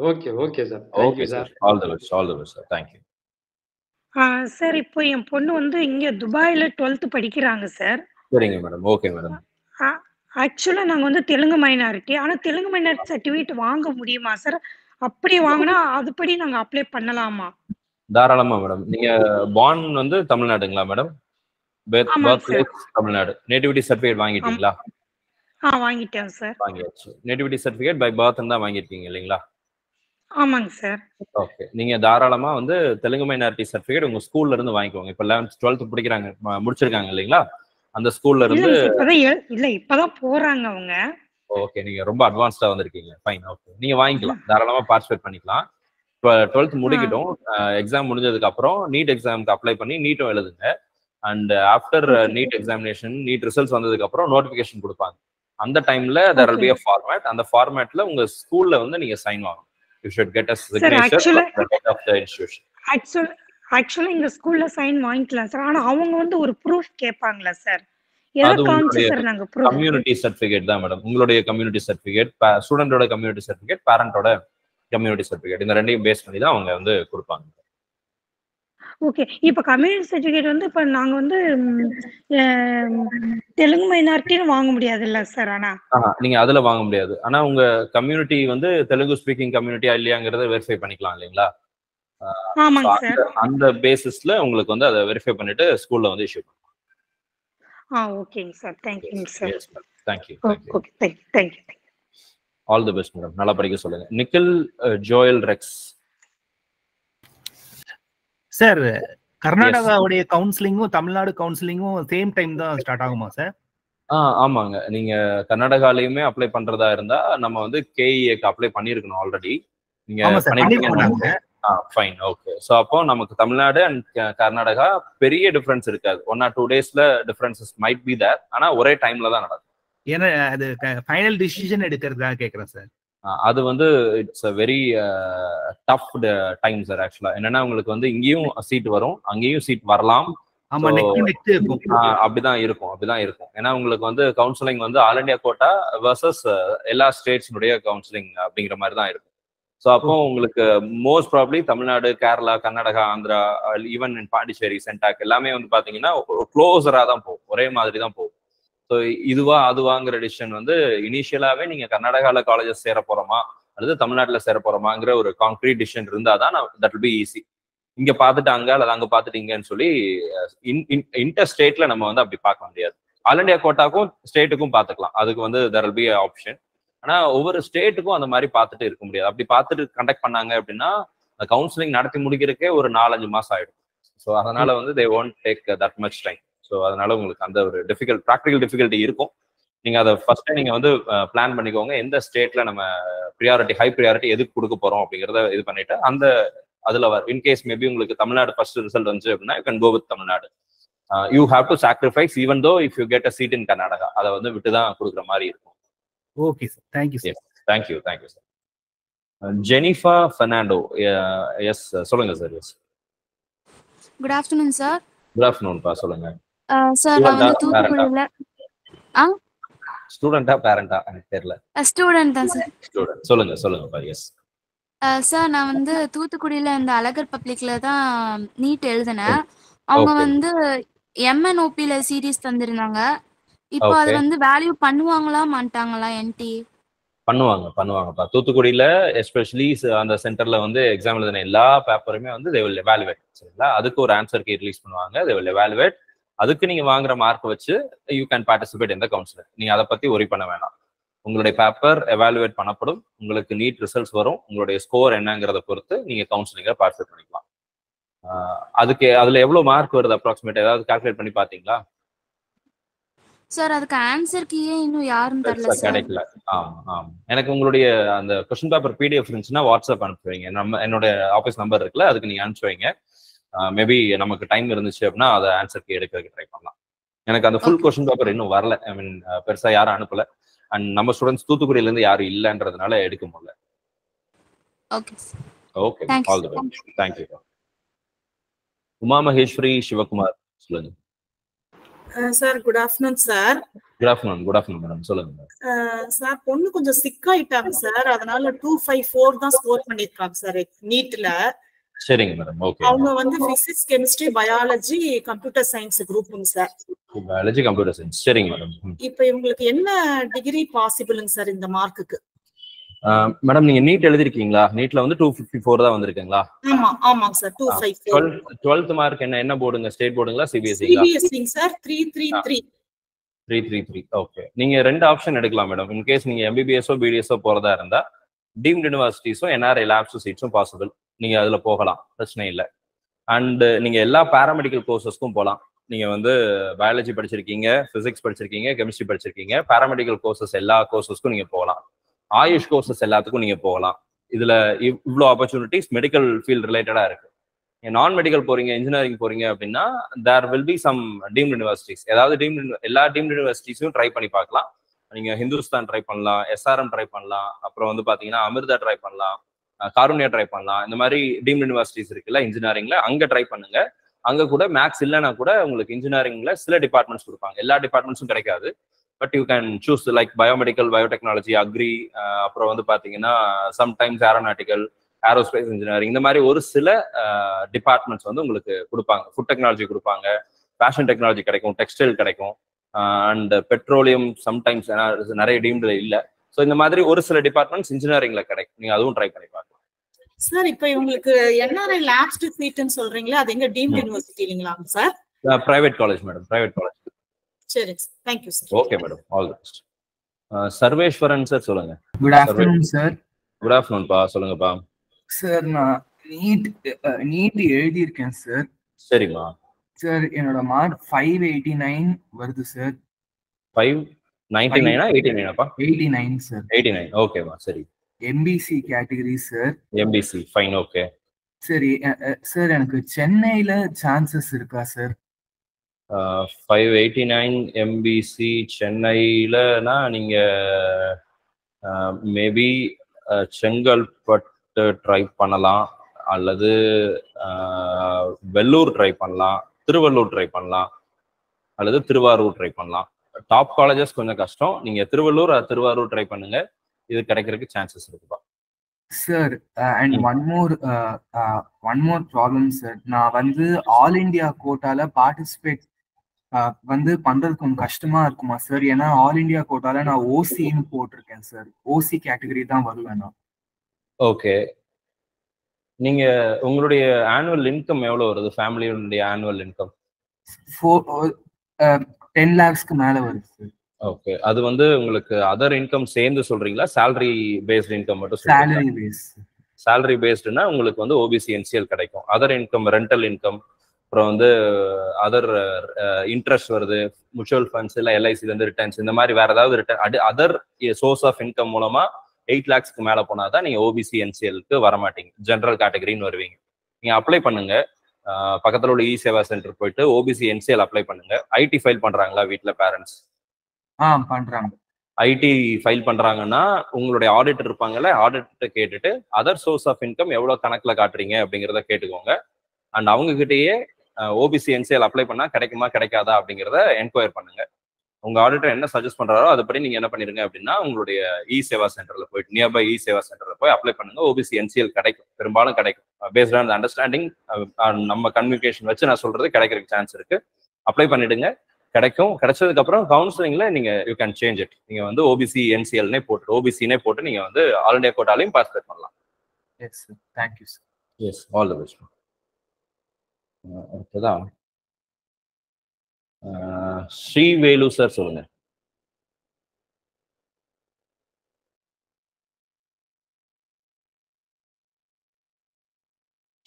Okay sir. Okay sir. All the best, all the best sir. Thank you. Sir இப்போ என் பொண்ணு வந்து இங்க துபாயில 12th படிக்கிறாங்க சார். சரிங்க மேடம், ஓகே மேடம். ஆக்சுவலா நாங்க வந்து தெலுங்கு மைனாரிட்டி. ஆனா தெலுங்கு மைனாரிட்டி சர்டிஃபிகேட் வாங்க முடியுமா சார்? அப்படி வாங்கினா அதுபடி நாங்க அப்ளை பண்ணலாமா? தாராளமா மேடம். நீங்க பார்ன் வந்து தமிழ்நாடுங்களா madam? Birth place Tamil Nadu. Nativity certificate வாங்கிட்டீங்களா? வாங்கிட்டேன் சார். வாங்கியாச்சு. நேட்டிவிட்டி சர்டிஃபிகேட் பை பர்த் தான் வாங்கிருக்கீங்க இல்லைங்களா? ஆமாங்க சார். ஓகே. நீங்க தாராளமா வந்து தெலுங்கு மைனாரிட்டி சர்டிஃபிகேட் உங்க ஸ்கூல்ல இருந்து வாங்கிக்கோங்க. இப்ப 11th 12th படிக்கிறாங்க, முடிச்சிருக்காங்க இல்லைங்களா? அந்த ஸ்கூல்ல இருந்து இப்பதான் போறாங்க அவங்க. ஓகே, நீங்க ரொம்ப அட்வான்ஸ்டா வந்திருக்கீங்க. Fine, okay. நீங்க வாங்கிக்கலாம், தாராளமா பார்ட்டிசிபேட் பண்ணிக்கலாம். இப்போ 12th முடிக்கட்டும். எக்ஸாம் முடிஞ்சதுக்கு அப்புறம் நீட் எக்ஸாமுக்கு அப்ளை பண்ணி நீட்டும் எழுதுங்க. And after NEET examination, NEET results வந்ததுக்கு அப்புறம் நோட்டிபிகேஷன் கொடுப்பாங்க. அந்த டைம்ல there will be a format. அந்த ஃபார்மேட்ல உங்க ஸ்கூல்ல வந்து நீங்க சைன் வாங்கணும். You should get a signature from the head of the institution. Actually இந்த ஸ்கூல்ல சைன் வாங்கிக்கலாம் சார். ஆனா அவங்க வந்து ஒரு ப்ரூஃப் கேட்பாங்களா சார்? எதை காமிச்சு சார் நாங்க ப்ரூஃப்? கம்யூனிட்டி சர்டிஃபிகேட் தான் மேடம். உங்களுடைய கம்யூனிட்டி சர்டிஃபிகேட், ஸ்டூடெண்டோட கம்யூனிட்டி சர்டிஃபிகேட், பேரண்டோட கம்யூனிட்டி சர்டிஃபிகேட், இந்த ரெண்டையும் பேஸ் பண்ணி தான் அவங்க வந்து கொடுப்பாங்க. ஓகே. இப்ப கம்யூனிட்டி சர்டிஃபிகேட் வந்து இப்ப நாங்க வந்து தெலுங்கு மைனாரிட்டின்னு வாங்க முடியாது இல்ல சார்? ஆனா நீங்க அதுல வாங்க முடியாது. ஆனா உங்க கம்யூனிட்டி வந்து தெலுங்கு ஸ்பீக்கிங் கம்யூனிட்டியா இல்லையாங்கிறத வெரிஃபை பண்ணிக்கலாம் இல்லைங்களா? ஆமாங்க சார். அந்த பேசிஸ்ல உங்களுக்கு வந்து அதை வெரிஃபை பண்ணிட்டு ஸ்கூல்ல வந்து இஷ்யூ பண்ணலாம். ஓகேங்க sir. Thank you sir. Thank you. Okay, thank you. All the best madam. நல்லா படிக்க சொல்லுங்க. நிக்கில் ஜோயல் ரெக்ஸ் சார், கர்நாடகாவுடைய கவுன்சிலிங்கும் தமிழ்நாடு கவுன்சிலிங்கும் சேம் டைம் தான் ஸ்டார்ட் ஆகுமா சார்? ஆமாங்க. நீங்க கர்நாடகாலையுமே அப்ளை பண்றதா இருந்தா நம்ம வந்து கேஇஏக்கு அப்ளை பண்ணிருக்கணும் ஆல்ரெடி. நீங்க பண்ணிருக்கீங்க. Fine, okay. ஸோ அப்போ நமக்கு தமிழ்நாடு அண்ட் கர்நாடகா பெரிய டிஃபரன்ஸ் இருக்காது. 1 or 2 daysல டிஃபரன்சஸ் மைட் பி தேர். ஆனா ஒரே டைம்ல தான் நடக்கும். ஏன்னா அது ஃபைனல் டிசிஷன் எடுக்கிறதா கேட்குறேன் சார். அது வந்து it's a very tough time sir. ஆக்சுவலா என்னன்னா உங்களுக்கு வந்து இங்கேயும் சீட் வரும், அங்கேயும் சீட் வரலாம். அப்படிதான் இருக்கும். ஏன்னா உங்களுக்கு வந்து கவுன்சிலிங் வந்து ஆல் இண்டியா கோட்டா வர்சஸ் எல்லா ஸ்டேட்ஸினுடைய கவுன்சிலிங் அப்படிங்கிற மாதிரி தான் இருக்கும். ஸோ அப்போ உங்களுக்கு most probably Tamil Nadu, Kerala, Karnataka, Andhra, even in Pondicherry, CENTAC எல்லாமே வந்து பாத்தீங்கன்னா க்ளோஸரா தான் போகும், ஒரே மாதிரி தான் போகும். ஸோ இதுவா அதுவாங்கிற டிசிஷன் வந்து இனிஷியலாவே நீங்க கர்நாடகால காலேஜஸ் சேர போறோமா அல்லது தமிழ்நாட்டுல சேர போறோமாங்கிற ஒரு கான்கிரீட் டிசிஷன் இருந்தாதான் தட் வில் பி ஈஸி. இங்க பாத்துட்டு அங்க அல்லது அங்க பாத்துட்டீங்கன்னு சொல்லி இன்டர் ஸ்டேட்ல நம்ம வந்து அப்படி பார்க்க முடியாது. ஆல் இண்டியா கோட்டாக்கும் ஸ்டேட்டுக்கும் பாத்துக்கலாம், அதுக்கு வந்து there will be an option. ஆனா ஒவ்வொரு ஸ்டேட்டுக்கும் அந்த மாதிரி பார்த்துட்டு இருக்க முடியாது. அப்படி பார்த்துட்டு கண்டக்ட் பண்ணாங்க அப்படின்னா கவுன்சிலிங் நடத்தி முடிக்கிறதுக்கே ஒரு 4-5 மாசம் ஆயிடும். ஸோ அதனால வந்து they won't take that much time. So அதனால உங்களுக்கு அந்த ஒரு ப்ராக்டிகல் டிஃபிகல்ட்டி இருக்கும். நீங்க அதை ஃபர்ஸ்ட் நீங்க வந்து பிளான் பண்ணிக்கோங்க. எந்த ஸ்டேட்ல நம்ம ஹை ப்ரியாரிட்டி எதுக்கு கொடுக்க போறோம் அப்படிங்கிறத இது பண்ணிட்டு அந்த அதுல இன்கேஸ் மேபி உங்களுக்கு தமிழ்நாடு ஃபர்ஸ்ட் ரிசல்ட் வந்துச்சு அப்படின்னா you can go with Tamil Nadu. You have to sacrifice even though if you get a seat in Karnataka. அதை வந்து விட்டு தான் கொடுக்குற மாதிரி இருக்கும். Okay sir, thank you sir. Thank you sir. Jenifa Fernando, yes சொல்லுங்க sir. Yes, good afternoon sir. Good afternoon பா, சொல்லுங்க சார். நான் வந்து தூத்துக்குடியில ஸ்டூடெண்டா பேரண்டா எனக்கு தெரியல. ஸ்டூடெண்ட் தான் சார். ஸ்டூடெண்ட். சொல்லுங்கப்பா. எஸ் சார், நான் வந்து தூத்துக்குடியில இந்த அழகர் பப்ளிக்ல தான் நீட் எழுதினேன். அவங்க ஓகே வந்து எம்என்ஓபில சீரிஸ் தந்திருந்தாங்க. இப்போ அது ஓகே வந்து வேல்யூ பண்ணுவாங்களா மாட்டாங்களா என்டி? பண்ணுவாங்கப்பா. தூத்துக்குடியில எஸ்பெஷலி அந்த சென்டர்ல வந்து எக்ஸாம் எழுதின எல்லா பேப்பருமே வந்து they will evaluate. சரிங்களா? அதுக்கு ஒரு ஆன்சர் கீ ரிலீஸ் பண்ணுவாங்க. they will evaluate. அதுக்கு நீங்க வாங்குற மார்க் வச்சு யூ கேன் பார்ட்டிசிபேட் இந்த கவுன்சிலிங். நீங்க அதை பத்தி ஒரி பண்ண வேணாம். உங்களுடைய பேப்பர் எவாலுவேட் பண்ணப்படும், உங்களுக்கு நீட் ரிசல்ட்ஸ் வரும், உங்களுடைய ஸ்கோர் என்னங்கிறத பொறுத்து நீங்க கவுன்சிலிங்கை பார்ட்டிசிபேட் பண்ணிக்கலாம். அதுக்கு அதுல எவ்வளவு மார்க் வருது அப்ராக்சிமேட் ஏதாவது கால்குலேட் பண்ணி பாத்தீங்களா? சார், அதுக்கு ஆன்சர் கீயே இன்னும் யாரும் தரல சார். கிடைக்கல. ஆமா. எனக்கு உங்களுடைய அந்த கொஸ்டின் பேப்பர் பிடிஎஃப் இருந்துச்சுன்னா வாட்ஸ்அப் அனுப்புவீங்க. என்னோட ஆஃபீஸ் நம்பர் இருக்குல்ல, அதுக்கு நீங்க அனுப்பிச்சு வைங்க. மேபி நமக்கு டைம் இருந்துச்சு அப்படின்னா அதை ஆன்சர் கீ எடுக்கிறதுக்கு ட்ரை பண்ணலாம். எனக்கு அந்த ஃபுல் கொஸ்டின் பேப்பர் இன்னும் வரல. ஐ மீன் பெருசா யாரும் அனுப்பல. அண்ட் நம்ம ஸ்டூடெண்ட்ஸ் தூத்துக்குடியில இருந்து யாரும் இல்லைன்றதுனால எடுக்க முடியல. Okay, all the best. Thank you. Uma Maheswari Sivakumar சொல்லுங்க. Sir, good afternoon sir. Good afternoon madam, சொல்லுங்க. சார், பொண்ணு கொஞ்சம் சிக் ஆயிட்டாங்க சார், அதனால 254 தான் ஸ்கோர் பண்ணிருக்காங்க சார் நீட்ல. சரிங்க மேடம். ஓகே. அவங்க வந்து physics, chemistry, biology, computer science குரூப்புங்க சார். Biology, computer science. சரிங்க மேடம். இப்போ இவங்களுக்கு என்ன டிகிரி பாசிபிளுங்க சார் இந்த மார்க்குக்கு? மேடம் நீங்க நீட் எழுதிருக்கீங்களா? நீட்ல வந்து 254 தான் வந்திருக்குங்களா? ஆமாங்க சார். 254. 12th மார்க் என்ன போர்டுங்க? ஸ்டேட் போர்டுங்களா சிபிஎஸ்சி? CBSE sir. 333. ஓகே. நீங்க ரெண்டு ஆப்ஷன் எடுக்கலாம் மேடம். இன் கேஸ் நீங்க எம்பிபிஎஸ்ஓ பிடிஎஸ்ஓ போறதா இருந்தா டீம்டு யூனிவர்சிட்டிஸும் என்ஆர்ஐ லேப்ஸ் சீட்ஸும் பாசிபிள். நீங்க அதுல போகலாம், பிரச்சனை இல்லை. அண்ட் நீங்க எல்லா பேராமெடிக்கல் கோர்சஸ்க்கும் போகலாம். நீங்க வந்து பயாலஜி படிச்சிருக்கீங்க, பிசிக்ஸ் படிச்சிருக்கீங்க, கெமிஸ்ட்ரி படிச்சிருக்கீங்க, பேராமெடிக்கல் கோர்சஸ் எல்லா கோர்சஸ்க்கும் நீங்க போகலாம். ஆயுஷ் கோர்சஸ் எல்லாத்துக்கும் நீங்க போகலாம். இதுல இவ்வளோ ஆப்பர்ச்சுனிட்டிஸ் மெடிக்கல் ஃபீல்ட் ரிலேட்டடா இருக்கு. நான் மெடிக்கல் போறீங்க, இன்ஜினியரிங் போறீங்க அப்படின்னா there will be some deemed universities. ஏதாவது எல்லா டீம்டு யூனிவர்சிட்டிஸும் ட்ரை பண்ணி பார்க்கலாம். நீங்க ஹிந்துஸ்தான் ட்ரை பண்ணலாம், எஸ்ஆர்எம் ட்ரை பண்ணலாம், அப்புறம் வந்து பாத்தீங்கன்னா அமிர்தா ட்ரை பண்ணலாம், காருண்யா ட்ரை பண்ணலாம். இந்த மாதிரி டீம்டு யூனிவர்சிட்டிஸ் இருக்குல்ல இன்ஜினியரிங்ல, அங்க ட்ரை பண்ணுங்க. அங்க கூட மேக்ஸ் இல்லைன்னா கூட உங்களுக்கு இன்ஜினியரிங்ல சில டிபார்ட்மெண்ட்ஸ் கொடுப்பாங்க. எல்லா டிபார்ட்மெண்ட்ஸும் கிடைக்காது. But you can choose like biomedical, biotechnology, agri, அப்புறம் வந்து பாத்தீங்கன்னா சம்டைம்ஸ் ஏரோநாட்டிக்கல், ஏரோஸ்பேஸ் இன்ஜினியரிங், இந்த மாதிரி ஒரு சில டிபார்ட்மெண்ட்ஸ் வந்து உங்களுக்கு கொடுப்பாங்க. ஃபுட் டெக்னாலஜி கொடுப்பாங்க, ஃபேஷன் டெக்னாலஜி கிடைக்கும், டெக்ஸ்டைல் கிடைக்கும், அண்ட் பெட்ரோலியம் சம்டைம்ஸ் நிறைய டீம்ல இல்லை. ஸோ இந்த மாதிரி ஒரு சில டிபார்ட்மெண்ட்ஸ் இன்ஜினியரிங்ல கிடைக்கும். நீங்க அதுவும் ட்ரை பண்ணி பார்க்கலாம். சார், இப்போ இவங்களுக்கு என்ஆர்ஐ லேப்ஸ் சீட்னு சொல்றீங்களா, அது எங்க டீம்டு யூனிவர்சிட்டி இல்லைங்களா sir? Private college madam, private college. சரி, thank you sir. Okay madam, all the best. Sarveswaran sir சொல்லுங்க. Good afternoon sir. குட் ஆஃப்டர்நூன்பா, சொல்லுங்கப்பா. சார், நான் நீட் எழுதியிருக்கேன் சார். சரிம்மா. சார், என்னோட மார்க் 589 வருது சார். 599 89 89 சார். 89. ஓகேவா, சரி. MBC category sir. MBC, fine, okay. சரி சார், எனக்கு சென்னையில சான்சஸ் இருக்கா சார்? 589 எம்பிசி சென்னையிலனா நீங்க மேபி செங்கல்பட்டு ட்ரை பண்ணலாம், அல்லது வெள்ளூர் ட்ரை பண்ணலாம், திருவள்ளூர் ட்ரை பண்ணலாம், அல்லது திருவாரூர் ட்ரை பண்ணலாம். டாப் காலேஜஸ் கொஞ்சம் கஷ்டம். நீங்க திருவள்ளூர் திருவாரூர் ட்ரை பண்ணுங்க, இது கிடைக்கிறதுக்கு சான்சஸ் இருக்குப்பா. Sir, and one more problem sir. நான் வந்து ஆல் இண்டியா கோட்டால பார்ட்டிசிபேட் வந்து பண்றது கொஞ்சம் கஷ்டமா இருக்குமா சார்? ஏன்னா ஆல் இண்டியா கோட்டால நான் ஓசின்னு போட்டிருக்கேன் சார். ஓசி கேட்டகரி தான் வருவேன் நான். ஓகே. நீங்க உங்களுடைய ஆனுவல் இன்கம் எவ்வளவு வருது? ஃபேமிலியோட ஆனுவல் இன்கம் 10 lakhsக்கு மேல வருது சார். ஓகே. அது வந்து உங்களுக்கு அதர் இன்கம் சேர்ந்து சொல்றீங்களா, salary based இன்கம் மட்டும் சொல்றீங்களா? salary based. salary basedனா உங்களுக்கு வந்து ஓபிசி என்சிஎல் கிடைக்கும். அதர் இன்கம், ரெண்டல் இன்கம், அப்புறம் வந்து அதர் இன்ட்ரெஸ்ட் வருது, மியூச்சுவல் ஃபண்ட்ஸ் இல்லை எல்ஐசில இருந்து ரிட்டர்ன்ஸ், இந்த மாதிரி வேற ஏதாவது return other source of income மூலமா 8 lakhsக்கு மேல போனாதான் நீங்க ஓபிசி என்சிஎல்க்கு வர மாட்டீங்க, ஜெனரல் கேட்டகரின்னு வருவீங்க. நீங்க அப்ளை பண்ணுங்க, பக்கத்துல உள்ள இ சேவா சென்டர் போயிட்டு ஓபிசி என்சிஎல் அப்ளை பண்ணுங்க. ஐடி ஃபைல் பண்றாங்களா வீட்டுல பேரண்ட்ஸ்? பண்றாங்க. ஐடி ஃபைல் பண்றாங்கன்னா உங்களுடைய ஆடிட்டர் இருப்பாங்கல்ல, ஆடிட்டர் கேட்டுட்டு அதர் சோர்ஸ் ஆஃப் இன்கம் எவ்வளவு கணக்குல காட்டுறீங்க அப்படிங்கிறத கேட்டுக்கோங்க. அண்ட் அவங்க கிட்டேயே ஓபிசி என்சிஎல் அப்ளை பண்ணா கிடைக்குமா கிடைக்காதா அப்படிங்கிறத என்கொயர் பண்ணுங்க. உங்க ஆடிட்டர் என்ன சஜஸ்ட் பண்றாரோ அதுபடி நீங்க என்ன பண்ணிருங்க அப்படின்னா உங்களுடைய இ சேவா சென்டர்ல போயிட்டு நியர்பை இ சேவா சென்டர்ல போய் அப்ளை பண்ணுங்க. ஓபிசி என்சிஎல் கிடைக்கும், பெரும்பாலும் கிடைக்கும். பேஸ்ட் ஆன் அண்டர்ஸ்டாண்டிங் நம்ம கம்யூனிகேஷன் வச்சு நான் சொல்றது கிடைக்கிறதுக்கு சான்ஸ் இருக்கு. அப்ளை பண்ணிடுங்க, கிடைக்கும். கிடைச்சதுக்கு அப்புறம் கவுன்சிலிங்ல நீங்க யூ கேன் சேஞ்ச் இட். நீங்க வந்து ஓபிசி என்சிஎல்னே போட்டு ஓபிசினே போட்டு நீங்க வந்து ஆல் இண்டியா கோட்டாலையும் பார்ட்டிசிபேட் பண்ணலாம். Yes sir, thank you sir. Yes, all the best. அடுத்ததான் ஸ்ரீவேலு சார் சொல்லுங்க.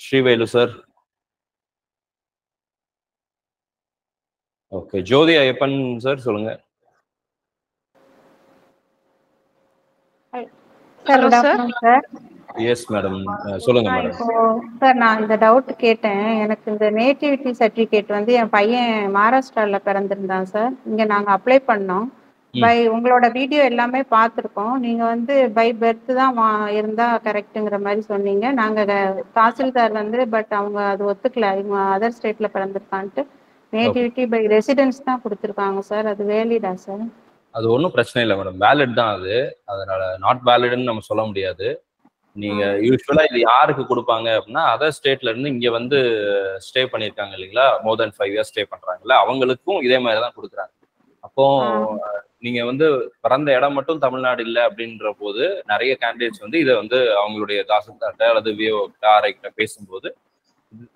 Srivelu sir. Okay, Jothi Ayyappan sir சொல்லுங்க. Sir good afternoon sir. Yes madam, சொல்லுங்க மேடம். இப்போ சார் நான் இந்த டவுட் கேட்டேன். எனக்கு இந்த நேட்டிவிட்டி சர்டிஃபிகேட் வந்து என் பையன் மகாராஷ்டிரால பிறந்திருந்தான் சார். இங்க நாங்க அப்ளை பண்ணோம். பை உங்களோட வீடியோ எல்லாமே பார்த்துருக்கோம். நீங்க வந்து பை பெர்த் தான் இருந்தா கரெக்டுங்கிற மாதிரி சொன்னீங்க. நாங்க தாசில்தார் வந்து பட் அவங்க அது ஒத்துக்கல, இவங்க அதர் ஸ்டேட்ல பிறந்திருக்கான்ட்டு நேட்டிவிட்டி பை ரெசிடென்ஸ் தான் கொடுத்துருக்காங்க சார். அது வேலிடா சார்? அது ஒன்றும் பிரச்சனை இல்லை மேடம், வேலிட் தான் அது. அதனால நாட் வேலிட்னு நம்ம சொல்ல முடியாது. நீங்க யூஸ்வலா இது யாருக்கு கொடுப்பாங்க அப்படின்னா அதர் ஸ்டேட்ல இருந்து இங்க வந்து ஸ்டே பண்ணிருக்காங்க இல்லைங்களா, மோர் தென் 5 years ஸ்டே பண்றாங்கல்ல, அவங்களுக்கும் இதே மாதிரி தான் கொடுக்குறாங்க. அப்போ நீங்க வந்து பிறந்த இடம் மட்டும் தமிழ்நாடு இல்லை அப்படின்ற போது நிறைய கேண்டிடேட்ஸ் வந்து இதை வந்து அவங்களுடைய தாசில்தார்ட்ட அல்லது விஓ ஆர்ஐ பேசும்போது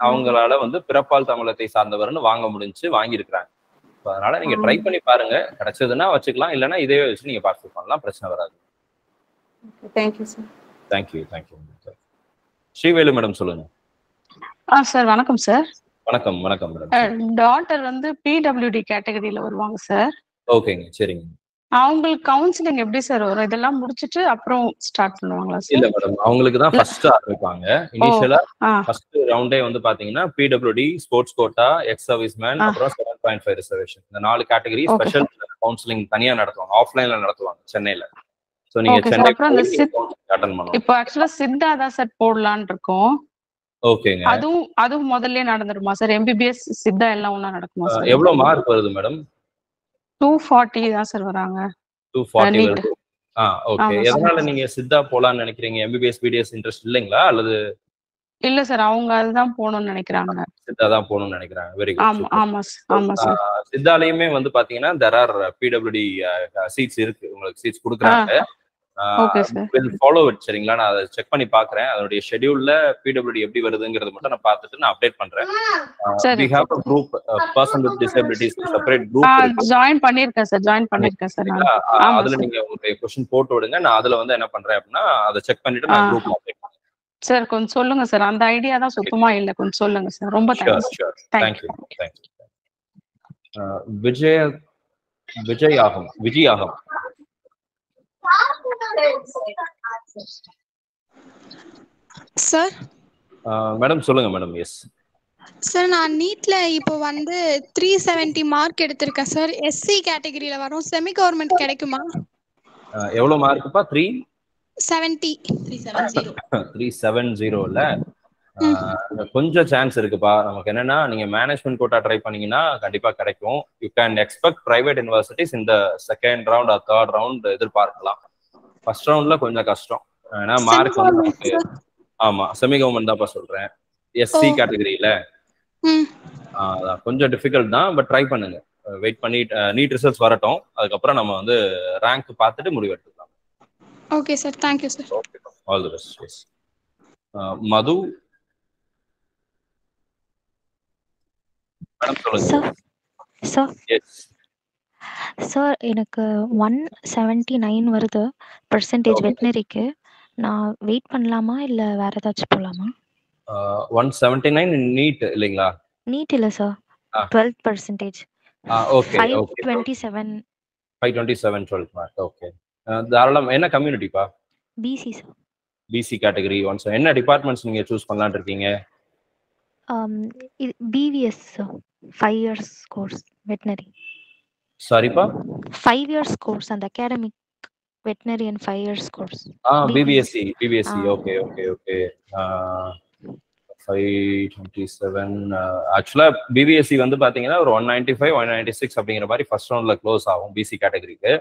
அவங்களால வந்து பிறப்பால் தமிழகத்தை சார்ந்தவர்னு வாங்க முடிஞ்சு வாங்கியிருக்கிறாங்க. அதனால நீங்க ட்ரை பண்ணி பாருங்க, கிடைச்சதுன்னா வச்சுக்கலாம், இல்லைன்னா இதே வச்சு நீங்க பார்த்து பண்ணலாம், பிரச்சனை வராது. Thank you sir. Thank you thank you. Srivelu madam சொல்லுங்க. சார் வணக்கம் சார். வணக்கம் வணக்கம் மேடம். டாட்டர் வந்து பிடபிள்யூடி கேட்டகரியில வருவாங்க சார். ஓகேங்க, சரிங்க. அவங்களுக்கு கவுன்சிலிங் எப்படி சார் வரும்? இதெல்லாம் முடிச்சிட்டு அப்புறம் ஸ்டார்ட் பண்ணுவாங்களா சார்? இல்ல மேடம், அவங்களுக்கு தான் ஃபர்ஸ்ட் ஆரம்பிப்பாங்க. இனிஷியலா ஃபர்ஸ்ட் ரவுண்டே வந்து பாத்தீங்கன்னா PWD, sports quota, ex service man, அப்புறம் 7.5 ரிசர்வேஷன், இந்த 4 கேட்டகரி ஸ்பெஷல் கவுன்சிலிங் தனியா நடத்துவாங்க, ஆஃப்லைன்ல நடத்துவாங்க சென்னையில. சோ நீங்க சென்னை அப்புறம் அந்த இப்போ ஆக்சுவலா சித்தா தான் சார் போடலான்னு இருக்கோம். ஓகேங்க. அதுவும் முதல்லயே நடந்துருமா சார்? எம்பிபிஎஸ் சித்தா எல்லாம் ஒண்ணா நடக்குமா சார்? எவ்வளவு மார்க் வருது மேடம்? 240 தான் சார் வராங்க. 240 வருது. ஓகே. எதனால நீங்க சித்தா போலான்னு நினைக்கிறீங்க? எம்பிபிஎஸ் பிடிஎஸ் இன்ட்ரெஸ்ட் இல்லைங்களா அல்லது? இல்ல சார், அவங்க அதுதான் போகணும்னு நினைக்கிறாங்க. சித்தா தான் போகணும்னு நினைக்கிறாங்க. Very good. ஆமா சார். சித்தாலயுமே வந்து பாத்தீங்கன்னா there are பிடபிள்யூடி சீட்ஸ் இருக்கு, உங்களுக்கு சீட்ஸ் கொடுக்குறாங்க. will follow it, சரிங்களா? நான் அதை செக் பண்ணி பாக்குறேன். அதனுடைய ஷெட்யூல்ல பிடபிள்யூடி எப்படி வருதுங்கிறது மட்டும் நான் பார்த்துட்டு நான் அப்டேட் பண்றேன். we have a group person with disabilities separate group. Join பண்ணிருக்கேன் சார். அதுல நீங்க உங்களுடைய क्वेश्चन போட்டு விடுங்க. நான் அதுல வந்து என்ன பண்றேன் அப்படின்னா அதை செக் பண்ணிட்டு நான் குரூப்ல அப்டேட் பண்றேன். சார் கொஞ்சம் சொல்லுங்க சார், அந்த ஐடியா தான் சுத்தமா இல்ல, கொஞ்சம் சொல்லுங்க சார். ரொம்ப தேங்க்ஸ். தேங்க்யூ. விஜயாகம் சார். மேடம் சொல்லுங்க மேடம். எஸ் சார், நான் நீட்ல இப்போ வந்து 370 மார்க் எடுத்திருக்கேன் சார். எஸ்சி கேட்டகரியில வரும், செமி கவர்மெண்ட் கிடைக்குமா? எவ்வளவு மார்க்குப்பா? 370. 370ல கொஞ்சம் சான்ஸ் இருக்குப்பா. நமக்கு என்னன்னா நீங்க மேனேஜ்மெண்ட் கோட்டா ட்ரை பண்ணீங்கன்னா கண்டிப்பா கிடைக்கும். You can expect private universities இந்த second round or third round எதிர்பார்க்கலாம். ஃபர்ஸ்ட் ரவுண்ட்ல கொஞ்சம் கஷ்டம், ஏன்னா மார்க் வந்து நமக்கு ஆமா செமி கவர்மெண்ட் தான்ப்பா சொல்றேன். எஸ்சி கேட்டகரியில கொஞ்சம் டிஃபிகல்ட் தான், பட் ட்ரை பண்ணுங்க. வெயிட் பண்ணி நீட் ரிசல்ட்ஸ் வரட்டும், அதுக்கப்புறம் நம்ம வந்து ரேங்க் பார்த்துட்டு முடிவெடுத்துக்கலாம். Okay sir, thank you sir. Okay, all the best. Yes Madhu madam சொல்லுங்க. சார் எஸ் சார், எனக்கு 179 வருது பெர்சன்டேஜ் வெட்னரிக்கு. நான் வெயிட் பண்ணலாமா இல்ல வேற ஏதாச்சும் போலாமா? 179 நீட் இல்லைங்களா? நீட் இல்ல sir, 12%. Okay okay. 527 12 mark. Okay, தாராளம். என்ன கம்யூனிட்டிப்பா? BC sir. BC category. என்ன டிபார்ட்மெண்ட்ஸ் நீங்க சூஸ் பண்ணலாம்னு இருக்கீங்க? BVS sir, 5 years course veterinary. சாரிப்பா? 5 years கோர்ஸ், அந்த academic veterinary and 5 years course. BPSC. Okay okay okay. 527 actually BPSC வந்து பாத்தீங்கன்னா ஒரு 195 196 அப்படிங்கிற மாதிரி ஃபர்ஸ்ட் ரவுண்ட்ல க்ளோஸ் ஆகும் பிசி கேட்டகரிக்கு.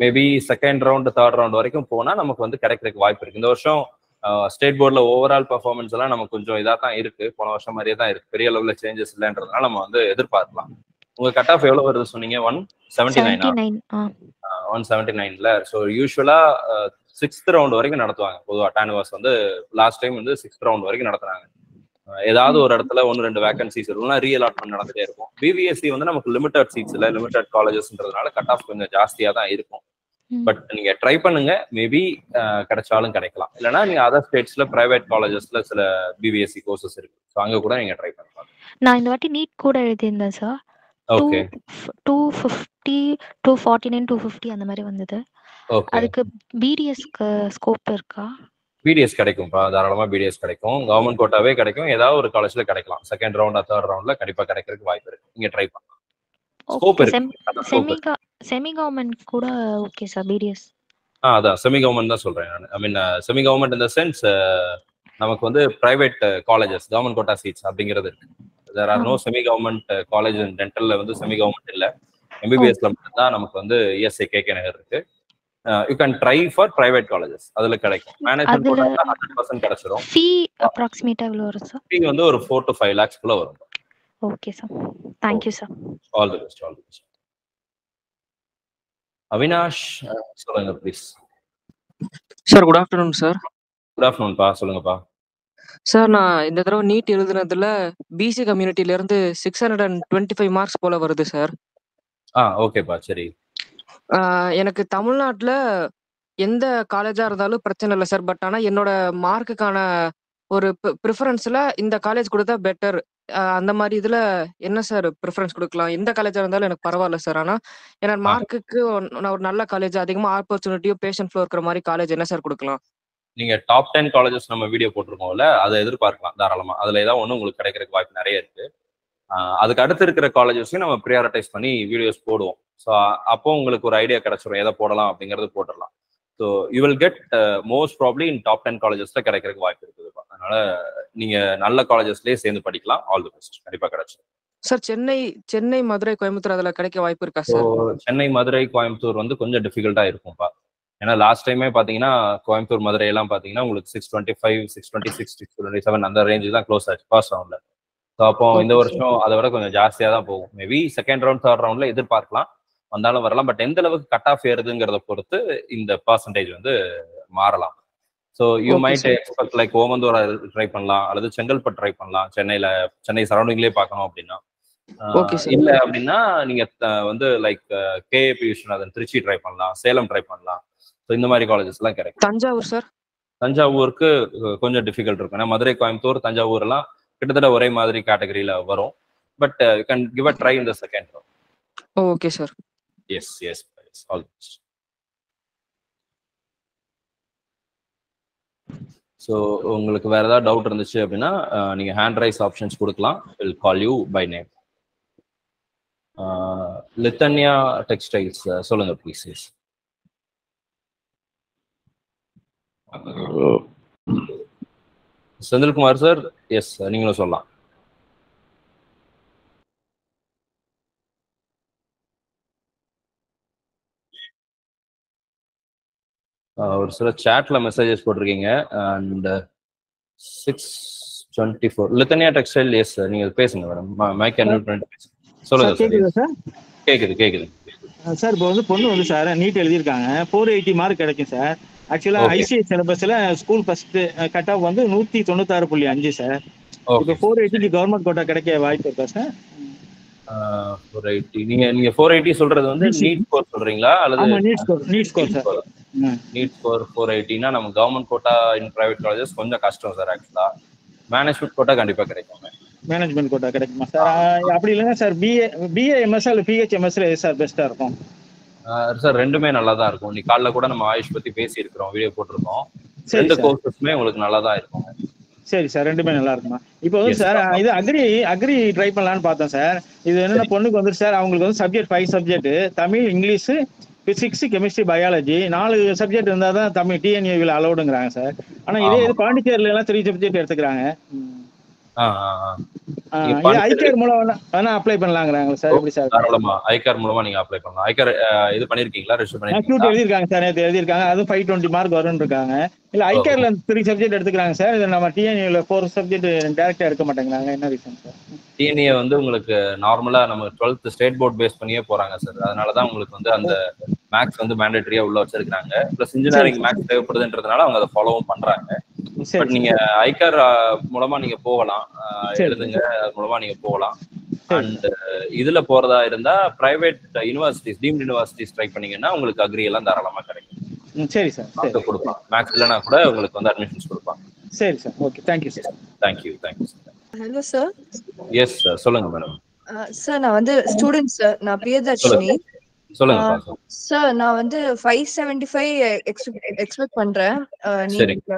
Maybe second round third round வரைக்கும் போனா நமக்கு வந்து கிடைக்கிறதுக்கு வாய்ப்பு இருக்கு. இந்த வருஷம் ஸ்டேட் போர்ட்ல ஓவரால் பர்ஃபார்மன்ஸ் எல்லாம் நமக்கு கொஞ்சம் இதா தான் இருக்கு, போன வருஷம் மாதிரியே தான் இருக்கு, பெரிய லெவல்ல சேஞ்சஸ் இல்லைன்றதுனால நம்ம வந்து எதிர்பார்க்கலாம். உங்க கட் ஆஃப் எவ்வளவு வருது சொன்னீங்க? 179ல. ஸோ யூஸ்வலா 6th ரவுண்ட் வரைக்கும் நடத்துவாங்க பொதுவாக. டானுவாஸ் வந்து லாஸ்ட் டைம் வந்து 6th ரவுண்ட் வரைக்கும் நடத்துறாங்க. ஏதாவது ஒரு இடத்துல 1-2 வேகன்சிஸ் இருக்கும்னா ரீஅலாட்மெண்ட் நடந்துட்டே இருக்கும். பிபிஎஸ்சி வந்து நமக்கு லிமிடெட் சீட்ஸ் இல்லை, லிமிடெட் காலேஜஸ்ன்றதுனால கட் ஆஃப் கொஞ்சம் ஜாஸ்தியா தான் இருக்கும். பட் நீங்க ட்ரை பண்ணுங்க, மேபி கிடைச்சாலும் கிடைக்கலாம். இல்லைன்னா நீங்க அதர் ஸ்டேட்ஸ்ல பிரைவேட் காலேஜஸ்ல சில பிபிஎஸ்சி கோர்சஸ் இருக்கு, ஸோ அங்க கூட நீங்க ட்ரை பண்ணலாம். நான் இந்த வாட்டி நீட் கூட எழுதியிருந்தேன் சார். ஓகே. 250 249 250 அந்த மாதிரி வந்தது. அதுக்கு பிடிஎஸ்க்கு ஸ்கோப் இருக்கா? பிடிஎஸ் கிடைக்கும்ப்பா, தாராளமா பிடிஎஸ் கிடைக்கும். கவர்மெண்ட் கோட்டாவே கிடைக்கும், ஏதாவது ஒரு காலேஜ்ல கிடைக்கலாம். செகண்ட் ரவுண்ட் தேர்ட் ரவுண்ட்ல கண்டிப்பா கிடைக்கிறதுக்கு வாய்ப்பு இருக்கு, நீங்க ட்ரை பண்ணலாம். ஸ்கோப் இருக்கு. செமி கவர்மெண்ட் கூட ஓகே சார் பிடிஎஸ். அதான் செமி கவர்மெண்ட் தான் சொல்றேன் நான். ஐ மீன் செமி கவர்மெண்ட் இந்த சென்ஸ் நமக்கு வந்து private colleges government quota seats அப்படிங்கிறது இருக்கு. There are no semi government college in டென்டல்ல வந்து செமி கவர்மெண்ட் இல்ல. எம்பிபிஎஸ்ல மட்டும் தான் நமக்கு வந்து இஎஸ்ஐ கேகே நகர் இருக்கு. You can try for private colleges, அதுல கிடைக்கும். மேனேஜ்மெண்ட் கோட்டா 100% கிடைச்சிரும். ஃபீ அப்ராக்ஸிமேட்டா எவ்வளவு வரும் சார்? ஃபீ வந்து ஒரு 4 to 5 lakhs குள்ள வரும். Okay sir, thank you sir. All the best, all the best. Avinash சொல்லுங்க please. Sir good afternoon sir. Good ஆஃப்டர்நூன்பா, சொல்லுங்கப்பா. சார் நான் இந்த தடவை நீட் எழுதுனதுல பிசி கம்யூனிட்டில இருந்து 625 மார்க்ஸ் போல வருது சார். ஓகேப்பா, சரி. எனக்கு தமிழ்நாட்டுல எந்த காலேஜா இருந்தாலும் பிரச்சனை இல்லை சார். பட் ஆனா என்னோட மார்க்குக்கான ஒரு ப்ரிஃபரன்ஸ்ல இந்த காலேஜ் கொடுத்தா பெட்டர், அந்த மாதிரி இதுல என்ன சார் ப்ரிஃபரன்ஸ் கொடுக்கலாம்? எந்த காலேஜா இருந்தாலும் எனக்கு பரவாயில்ல சார். ஆனா என்னோட மார்க்குக்கு நான் ஒரு நல்ல காலேஜ், அதிகமா ஆப்பர்ச்சுனிட்டியும் பேஷன் ஃப்ளோ இருக்கிற மாதிரி காலேஜ் என்ன சார் கொடுக்கலாம்? நீங்க டாப் 10 காலேஜஸ் நம்ம வீடியோ போட்டிருக்கோம்ல, அதை எதிர்பார்க்கலாம் தாராளமா. அதுல ஏதாவது ஒண்ணு உங்களுக்கு கிடைக்கிறதுக்கு வாய்ப்பு நிறைய இருக்கு. அதுக்கு அடுத்து இருக்கிற காலேஜஸையும் நம்ம ப்ரியாரிட்டைஸ் பண்ணி வீடியோஸ் போடுவோம். ஸோ அப்போ உங்களுக்கு ஒரு ஐடியா கிடைச்சிடும் எதை போடலாம் அப்படிங்கிறது போட்டுடலாம். So you will get most probably in top 10 காலேஜஸ்ல கிடைக்கிறதுக்கு வாய்ப்பு இருக்குது. அதனால நீங்க நல்ல காலேஜஸ்லயே சேர்ந்து படிக்கலாம். ஆல் தி பெஸ்ட், கண்டிப்பா கிடைச்சிடும். சார் சென்னை மதுரை கோயம்புத்தூர் அதுல கிடைக்க வாய்ப்பு இருக்கா சார்? சென்னை மதுரை கோயம்புத்தூர் வந்து கொஞ்சம் டிஃபிகல்ட்டா இருக்கும்ப்பா. ஏன்னா லாஸ்ட் டைமே பாத்தீங்கன்னா கோயம்புத்தூர் மதுரை எல்லாம் பாத்தீங்கன்னா உங்களுக்கு 625 626 627 அந்த ரேஞ்சு தான் க்ளோஸ் ஆச்சு ஃபர்ஸ்ட் ரவுண்ட்ல. ஸோ அப்போ இந்த வருஷம் அதை விட கொஞ்சம் ஜாஸ்தியா தான் போகும். மேபி செகண்ட் ரவுண்ட் தேர்ட் ரவுண்ட்ல எதிர்பார்க்கலாம், வந்தாலும் வரலாம். பட் எந்த அளவுக்கு கட் ஆஃப் ஏறுதுங்கிறத பொறுத்து இந்த பர்சன்டேஜ் வந்து மாறலாம். So you might expect like ஓமந்தூரா ட்ரை பண்ணலாம், அல்லது செங்கல்பட்டு ட்ரை பண்ணலாம். சென்னை சரௌண்டிங்லேயே பார்க்கணும் அப்படின்னா. இல்ல அப்படின்னா நீங்க வந்து லைக் கேஏபி விஸ்வநாதன் திருச்சி ட்ரை பண்ணலாம், சேலம் ட்ரை பண்ணலாம். ஸோ இந்த மாதிரி காலேஜஸ் எல்லாம் கிடைக்கும். தஞ்சாவூர் சார்? தஞ்சாவூருக்கு கொஞ்சம் டிஃபிகல்ட் இருக்கும். ஏன்னா மதுரை கோயம்புத்தூர் தஞ்சாவூர் எல்லாம் கிட்டத்தட்ட ஒரே மாதிரி கேட்டகரியில வரும். But you can give a try in the second round. Okay sir. Yes yes all the best. So உங்களுக்கு வேற ஏதாவது டவுட் இருந்துச்சு அப்படின்னா நீங்க ஹேண்ட் ரைஸ் ஆப்ஷன்ஸ் கொடுக்கலாம். Will call you by name. Lithanya textiles சொல்லுங்க ப்ளீஸ். செந்தில்குமார் சார், எஸ் நீங்களும் சொல்லலாம். ஒரு சில சாட்ல மெசேஜஸ் போட்டிருக்கீங்க. அண்ட் 624 லித்தன்யா டெக்ஸ்டைல், எஸ் நீங்க பேசுங்க மேடம். மைக் அன்மியூட் பண்ணிட்டு சொல்லுங்க. கேக்குதா சார்? கேக்குது சார். இப்போ வந்து பொண்ணு வந்து சார் நீட் எழுதியிருக்காங்க, 480 மார்க் கிடைக்கும் சார். ஆக்சுவலா ஐசிஐ சிலபஸ்ல ஸ்கூல் ஃபர்ஸ்ட் கட் ஆஃப் வந்து 196.5 சார். இப்போ 480 கவர்மெண்ட் கோட்டா கிடைக்க வாய்ப்பு இருக்கா சார்? 480 நீங்க 480 சொல்றது வந்து நீட் ஸ்கோர் சொல்றீங்களா அல்லது? NEET score sir. NEET score 480னா நம்ம government quota in private colleges கொஞ்சம் கஷ்டம் சார். ஆக்சுவலா மேனேஜ்மெண்ட் கோட்டா கண்டிப்பா கிடைக்கும். மேனேஜ்மெண்ட் கோட்டா கிடைக்குமா சார்? அப்படி இல்லைன்னா சார் பிஏ எம்எஸ் அல்லது பிஹெச்எம்எஸ்ல எது சார் பெஸ்டா இருக்கும்? சார் ரெண்டுமே நல்லா தான் இருக்கும். நீ காலைல கூட நம்ம ஆயுஷ் பத்தி பேசி இருக்கிறோம், வீடியோ போட்டிருக்கோம். ரெண்டு கோர்சஸ்மே உங்களுக்கு நல்லா தான் இருக்கும். சரி சார், ரெண்டுமே நல்லா இருக்குமா? இப்போ வந்து சார் இது அக்ரி ட்ரை பண்ணலான்னு பார்த்தேன் சார். இது என்னென்ன பொண்ணுக்கு வந்து சார் அவங்களுக்கு வந்து subject 5 subject, Tamil, English, physics, chemistry, biology 4 subject இருந்தால் தான் தமிழ் டிஎன்ஏவில் அலௌடுங்கிறாங்க சார். ஆனா இதே இது பாண்டிச்சேரியில எல்லாம் 3 சப்ஜெக்ட் எடுத்துக்கிறாங்க. ஐகேர் மூலம் வேணா அப்ளை பண்ணலாங்கிறாங்க சார். எப்படி சார்? தாராளமா ஐகேர் மூலமா நீங்க அப்ளை பண்ணலாம். ஐகேர் இது பண்ணிருக்கீங்களா? ரெஜிஸ்டர் பண்ணிருக்கீங்களா? ஷூட் எழுதிருக்காங்க சார், நேத்து எழுதிருக்காங்க. அது 520 மார்க் வரும்னு இருக்காங்க. இல்ல ஐகேர்ல 3 சப்ஜெக்ட் எடுத்துக்கிறாங்க சார். இது நம்ம டிஎன்ஏல 4 சப்ஜெக்ட் டைரக்டா எடுக்க மாட்டேங்கிறாங்க. என்ன ரீசன் சார்? டிஎன்ஏ வந்து உங்களுக்கு நார்மலா நம்ம 12th ஸ்டேட் போர்ட் பேஸ் பண்ணியே போறாங்க சார். அதனாலதான் உங்களுக்கு வந்து அந்த மேக்ஸ் வந்து மேண்டேட்டரியா உள்ள வச்சிருக்காங்க. பிளஸ் இன்ஜினியரிங் மேக்ஸ் தேவைப்படுதுன்றதுனால அவங்க அதை ஃபாலோவும் பண்றாங்க. பட் நீங்க ஐகேர் மூலமா நீங்க போகலாம், எழுதுங்க, அது மூலமா நீங்க போகலாம். அண்ட் இதுல போறதா இருந்தா private universities, deemed universities try பண்ணீங்கன்னா உங்களுக்கு அக்ரி எல்லாம் தாராளமா கிடைக்கும். சரி சார், கொடுப்பாங்க. மேக்ஸ் இல்லைனா கூட உங்களுக்கு வந்து அட்மிஷன்ஸ் கொடுப்பாங்க. சரி sir, okay, thank you sir. Thank you sir. Hello sir. Yes sir, சொல்லுங்க மேடம். சார் நான் வந்து ஸ்டூடெண்ட் சார், நான் பிரியதர்ஷினி. சொல்லுங்க சார். நான் வந்து 575 எக்ஸ்பெக்ட் பண்றேன் நீட்ல.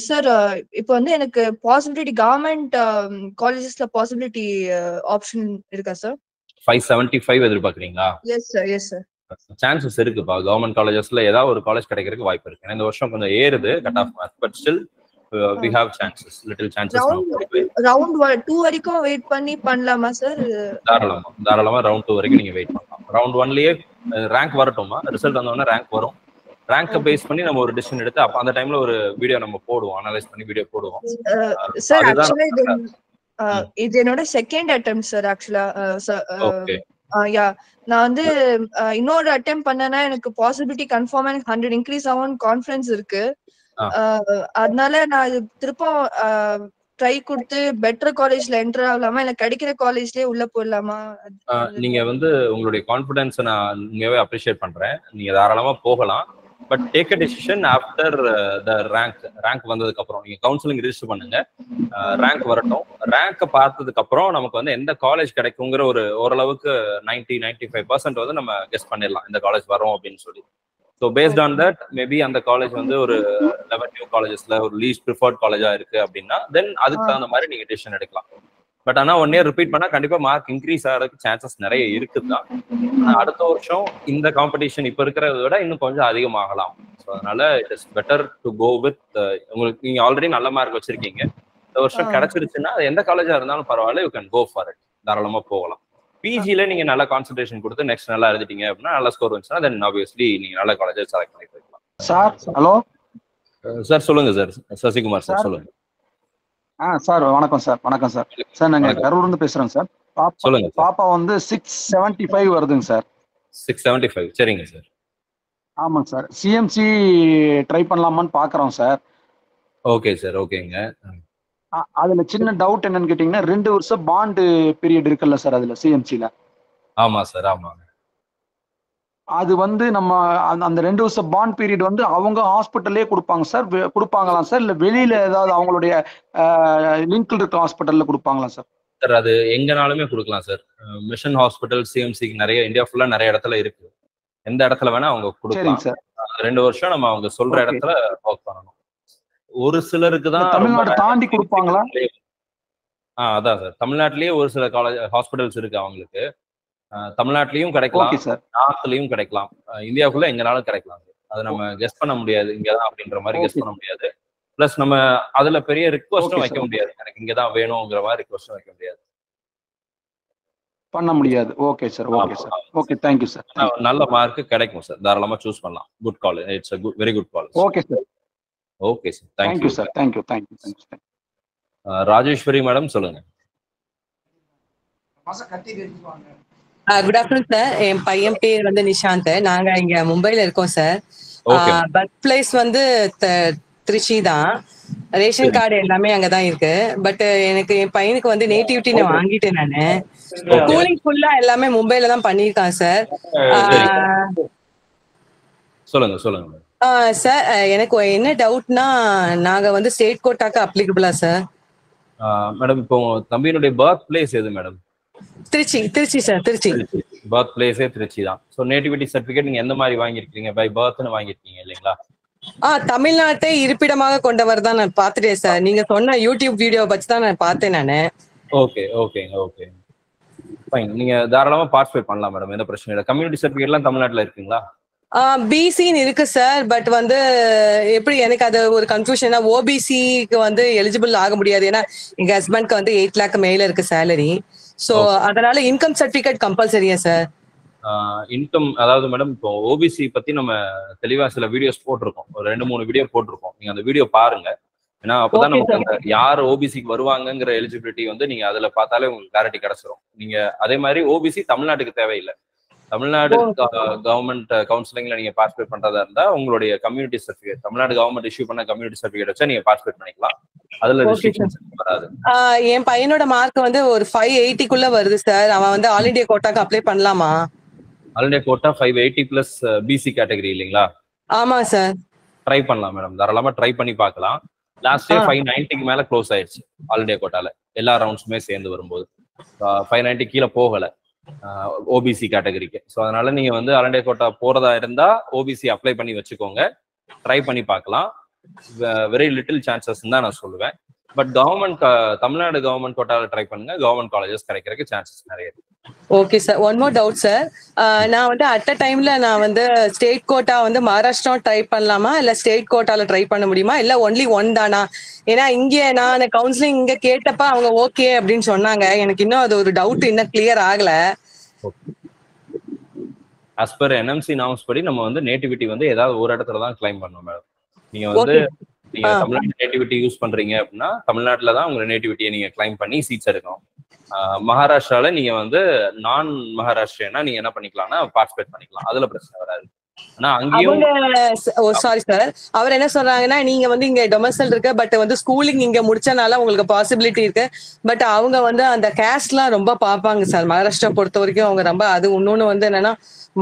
சார் இப்போ வந்து எனக்கு பாசிபிலிட்டி கவர்மெண்ட் காலேஜஸ்ல பாசிபிலிட்டி ஆப்ஷன் இருக்கா சார்? 575 எதிர்பார்க்கறீங்களா? Yes sir, yes sir. Chances இருக்குப்பா. கவர்மெண்ட் காலேஜஸ்ல ஏதாவது ஒரு காலேஜ் கிடைக்கிறதுக்கு வாய்ப்பு இருக்கு. இந்த வருஷம் கொஞ்சம் ஏறுது cut off mark, but still we have chances, little chances. Round 2 வரைக்கும் வெயிட் பண்ணலாமா சார்? தாராளமா ரவுண்ட் 2 வரைக்கும் நீங்க வெயிட் பண்ணலாம். ரவுண்ட் 1லயே ரேங்க் வரட்டுமா, ரிசல்ட் வந்தோடனே ரேங்க் வரும். ரேங்கை பேஸ் பண்ணி நம்ம ஒரு டிசிஷன் எடுத்து அப்ப அந்த டைம்ல ஒரு வீடியோ நம்ம போடுவோம், அனலைஸ் பண்ணி வீடியோ போடுவோம். சார் ஆக்சுவலா இது என்னோட செகண்ட் அட்டெம்ப்ட் சார். ஆக்சுவலா யா நான் வந்து இன்னொரு அட்டெம்ப்ட் பண்ணனா எனக்கு பாசிபிலிட்டி கன்ஃபார்மா எனக்கு 100 இன்க்ரீஸ் ஆகும் கான்ஃபிடன்ஸ் இருக்கு. அதனால நான் இது திருப்பம் ட்ரை கொடுத்து பெட்டர் காலேஜ்ல என்டர் ஆகலாமா, இல்ல கிடைக்கிற காலேஜ்லயே உள்ள போயிடலாமா? நீங்க வந்து உங்களுடைய கான்ஃபிடன்ஸை நான் உண்மையாவே அப்ரிஷியேட் பண்றேன். நீங்க தாராளமா போகலாம். But take a decision after the rank வந்ததுக்கு அப்புறம். நீங்க கவுன்சிலிங் ரிஜிஸ்டர் பண்ணுங்க, ரேங்க் வரட்டும். ரேங்கை பார்த்ததுக்கு அப்புறம் நமக்கு வந்து எந்த காலேஜ் கிடைக்குங்கிற ஒரு ஓரளவுக்கு 90-95% வந்து நம்ம கெஸ் பண்ணிடலாம் இந்த காலேஜ் வரும் அப்படின்னு சொல்லி. So based on that maybe அந்த காலேஜ் வந்து ஒரு 11 நியூ காலேஜஸ்ல ஒரு லீஸ்ட் ப்ரிஃபர்ட் காலேஜா இருக்கு அப்படின்னா தென் அதுக்கு தகுந்த மாதிரி நீங்க டிசிஷன் எடுக்கலாம். பட் ஆனா 1 இயர் ரிப்பீட் பண்ணா கண்டிப்பா மார்க் இன்க்ரீஸ் ஆகிறதுக்கு சான்சஸ் நிறைய இருக்குதான். அடுத்த வருஷம் இந்த காம்படிஷன் இப்ப இருக்கிறத விட இன்னும் கொஞ்சம் அதிகமாகலாம். ஸோ அதனால it is better to go with, உங்களுக்கு நீங்க ஆல்ரெடி நல்ல மார்க் வச்சிருக்கீங்க, இந்த வருஷம் கிடைச்சிருச்சுன்னா அது எந்த காலேஜா இருந்தாலும் பரவாயில்ல, you can go for it, தாராளமா போகலாம். பிஜில நீங்க நல்ல கான்சன்ட்ரேஷன் கொடுத்து நெக்ஸ்ட் நல்லா எழுதிட்டீங்க அப்படின்னா நல்ல ஸ்கோர் வந்துச்சுன்னா தென் ஆப்வியஸ்லி நீங்க நல்ல காலேஜ் செலக்ட் பண்ணி போய்க்கலாம். சார் ஹலோ சார், சொல்லுங்க சார். சசிகுமார் சார், சொல்லுங்க. சார் வணக்கம் சார். வணக்கம் சார். சார் நாங்க கரூர்லேருந்து பேசுறோம் சார். சொல்லுங்க. பாப்பா வந்து 675 வருதுங்க சார். 675, சரிங்க சார். ஆமாங்க சார். சிஎம்சி ட்ரை பண்ணலாமான்னு பாக்குறோம் சார். ஓகே சார், ஓகேங்க. அதுல சின்ன டவுட் என்னன்னு கேட்டீங்கன்னா 2 வருஷம் பாண்டு பீரியட் இருக்குல்ல சார் அதுல சிஎம்சில. ஆமா சார், ஆமா. அது வந்து நம்ம அந்த 2 வருஷம் பாண்ட் பீரியட் வந்து அவங்க ஹாஸ்பிட்டல்லே கொடுப்பாங்க சார், கொடுப்பாங்களாம் சார், இல்ல வெளியில ஏதாவது அவங்களுடைய லிங்க்ல இருக்க ஹாஸ்பிட்டல்ல கொடுப்பாங்களா சார்? சார் அது எங்கனாலுமே கொடுக்கலாம் சார். மிஷன் ஹாஸ்பிட்டல் சிஎம்சிக்கு நிறைய இந்தியா ஃபுல்லா நிறைய இடத்துல இருக்கு. எந்த இடத்துல வேணா அவங்க கொடுக்கலாம் சார். 2 வருஷம் நம்ம அவங்க சொல்ற இடத்துல ஒர்க் பண்ணணும். ஒரு சிலருக்கு தான் தமிழ்நாடு தாண்டி கொடுப்பாங்களா? அதான் சார், தமிழ்நாட்டிலேயே ஒரு சில காலேஜ் ஹாஸ்பிட்டல்ஸ் இருக்கு அவங்களுக்கு. தமிழ்நாட்டிலையும் கிடைக்கலாம், நார்த்லயும் கிடைக்கலாம், இந்தியாவுக்குள்ள எங்கனாலும் கிடைக்கலாம். அது நம்ம கெஸ் பண்ண முடியாது இங்கதான் அப்படின்ற மாதிரி கெஸ் பண்ண முடியாது. பிளஸ் நம்ம அதுல பெரிய ரிக்வஸ்டும் வைக்க முடியாது, எனக்கு இங்கதான் வேணுங்கிற மாதிரி ரிக்வஸ்டும் வைக்க முடியாது, பண்ண முடியாது. Okay sir, okay sir, okay, thank you sir. நல்ல மார்க் கிடைக்கும் சார், தாராளமா சூஸ் பண்ணலாம். Good college, it's a very good college. Okay sir. Okay sir, thank you sir. Thank you. Rajeswari madam, சொல்லுங்க. Good afternoon sir. என் பையன் பேர் வந்து நிஷாந்த். நாங்க இங்க மும்பைல இருக்கோம் சார். பர்த் பிளேஸ் வந்து திருச்சி தான். ரேஷன் கார்டு எல்லாமே அங்கதான் இருக்கு. பட் எனக்கு என் பையனுக்கு வந்து நேட்டிவிட்டி நான் வாங்கிட்டேன். நானு ஸ்கூலிங் ஃபுல்லா எல்லாமே மும்பைல தான் பண்ணிருக்கான் சார். சொல்லுங்க சொல்லுங்க சார். எனக்கு என்ன டவுட்னா, நாங்க வந்து ஸ்டேட் கோட்டாக்கு அப்ளிகபிளா சார்? மேடம், இப்போ தம்பியினுடைய பர்த் பிளேஸ் எது madam? Trichy sir. Trichy birth பிளேஸே திருச்சி தான். ஸோ நேட்டிவிட்டி சர்டிஃபிகேட் நீங்க எந்த மாதிரி வாங்கியிருக்கீங்க? பை பர்த்னு வாங்கியிருக்கீங்க இல்லைங்களா? தமிழ்நாட்டை இருப்பிடமாக கொண்டவர் தான் நான் பார்த்துட்டேன் சார். நீங்க சொன்ன யூடியூப் வீடியோ வச்சு தான் நான் பார்த்தேன் நானு. Okay fine. நீங்க தாராளமா பார்ட்டிசிபேட் பண்ணலாம் மேடம், எந்த பிரச்சனை இல்லை. கம்யூனிட்டி சர்டிஃபிகேட்லாம் தமிழ்நாட்டில் இருக்குங்களா? பிசின்னு இருக்கு சார். பட் வந்து எப்படி எனக்கு அது ஒரு கன்ஃபியூஷனா, ஓபிசிக்கு வந்து எலிஜிபிள் ஆக முடியாது. ஏன்னா எங்க ஹஸ்பண்ட்க்கு வந்து 8 lakh மேல இருக்கு சேலரி. ஸோ அதனால இன்கம் சர்டிபிகேட் கம்பல்சரியா சார்? இன்கம் அதாவது மேடம் இப்போ ஓபிசி பத்தி நம்ம தெளிவா சில வீடியோஸ் போட்டிருக்கோம், ஒரு 2-3 வீடியோ போட்டிருக்கோம். நீங்க அந்த வீடியோ பாருங்க. ஏன்னா அப்பதான் நமக்கு அந்த யார் ஓபிசிக்கு வருவாங்கங்கிற எலிஜிபிலிட்டி வந்து நீங்க அதுல பார்த்தாலே உங்களுக்கு கிளாரிட்டி கிடைச்சிரும். நீங்க அதே மாதிரி ஓபிசி தமிழ்நாட்டுக்கு தேவையில்லை. தமிழ்நாடு கவர்மெண்ட் கவுன்சிலிங்ல நீங்க பார்ட்டிசிபேட் பண்றதா இருந்தா உங்களுடைய community certificate, Tamil Nadu government issue பண்ண கம்யூனிட்டி சர்டிபிகேட் வச்சா நீங்க பார்ட்டிசிபேட் பண்ணிக்கலாம். அதுல ரெஸ்ட்ரிக்ஷன்ஸ் வராது. என் பையனோட மார்க் வந்து ஒரு 580 வருது சார். அவன் வந்து ஆல் இண்டியா கோட்டாக்கு அப்ளை பண்ணலாமா? All India quota 580 plus BC category இல்லைங்களா? ஆமா சார். ட்ரை பண்ணலாம் மேடம், தாராளமா ட்ரை பண்ணி பார்க்கலாம். லாஸ்ட் இயர் 590க்கு மேல க்ளோஸ் ஆயிடுச்சு ஆல் இண்டியா கோட்டால, எல்லா ரவுண்ட்ஸுமே சேர்ந்து வரும்போது 590 கீழே போகல ஓபிசி கேட்டகரிக்கு. ஸோ அதனால நீங்க வந்து ஆல் இண்டியா கோட்டா போறதா இருந்தா ஓபிசி அப்ளை பண்ணி வச்சுக்கோங்க, ட்ரை பண்ணி பார்க்கலாம். வெரி லிட்டில் சான்சஸ் தான் நான் சொல்லுவேன். பட் கவர்மெண்ட் தமிழ்நாடு கவர்மெண்ட் கோட்டால ட்ரை பண்ணுங்க, கவர்மெண்ட் காலேஜஸ் கிடைக்கிறதுக்கு சான்சஸ் நிறைய இருக்கு. Okay sir. One more doubt sir. நான் வந்து அட் அ டைம்ல நான் வந்து ஸ்டேட் கோட்டா வந்து மகாராஷ்டிரா ட்ரை பண்ணலாமா, இல்ல ஸ்டேட் கோட்டால ட்ரை பண்ண முடியுமா, இல்ல ஒன்லி ஒன் தானா? ஏன்னா இங்க நான் கவுன்சிலிங் இங்க கேட்டப்ப அவங்க ஓகே அப்படின்னு சொன்னாங்க. எனக்கு இன்னும் அது ஒரு டவுட் இன்னும் கிளியர் ஆகல. as per NMC norms படி நம்ம வந்து நேட்டிவிட்டி வந்து ஏதாவது ஒரு இடத்துல தான் கிளைம் பண்ணணும் மேடம். நீங்க வந்து நீங்க தமிழ்நாடு நேட்டிவிட்டி யூஸ் பண்றீங்க அப்படின்னா தமிழ்நாட்டுல தான் உங்க நேட்டிவிட்டியை நீங்க கிளைம் பண்ணி சீட்ஸ் எடுக்கணும். மகாராஷ்டிரால நீங்க வந்து நான் மகாராஷ்டிரனா நீங்க என்ன பண்ணிக்கலாம்னா பார்ட்டிசிபேட் பண்ணிக்கலாம், அதுல பிரச்சனை வராது. ஆனா அங்கேயும் சாரி சார், அவர் என்ன சொல்றாங்கன்னா நீங்க வந்து இங்க டொமசல் இருக்கு, பட் வந்து ஸ்கூலிங் இங்க முடிச்சனால உங்களுக்கு பாசிபிலிட்டி இருக்கு. பட் அவங்க வந்து அந்த கேஸ்ட்லாம் ரொம்ப பார்ப்பாங்க சார். மகாராஷ்டிரா பொறுத்த வரைக்கும் அவங்க ரொம்ப அது இன்னொன்னு வந்து என்னன்னா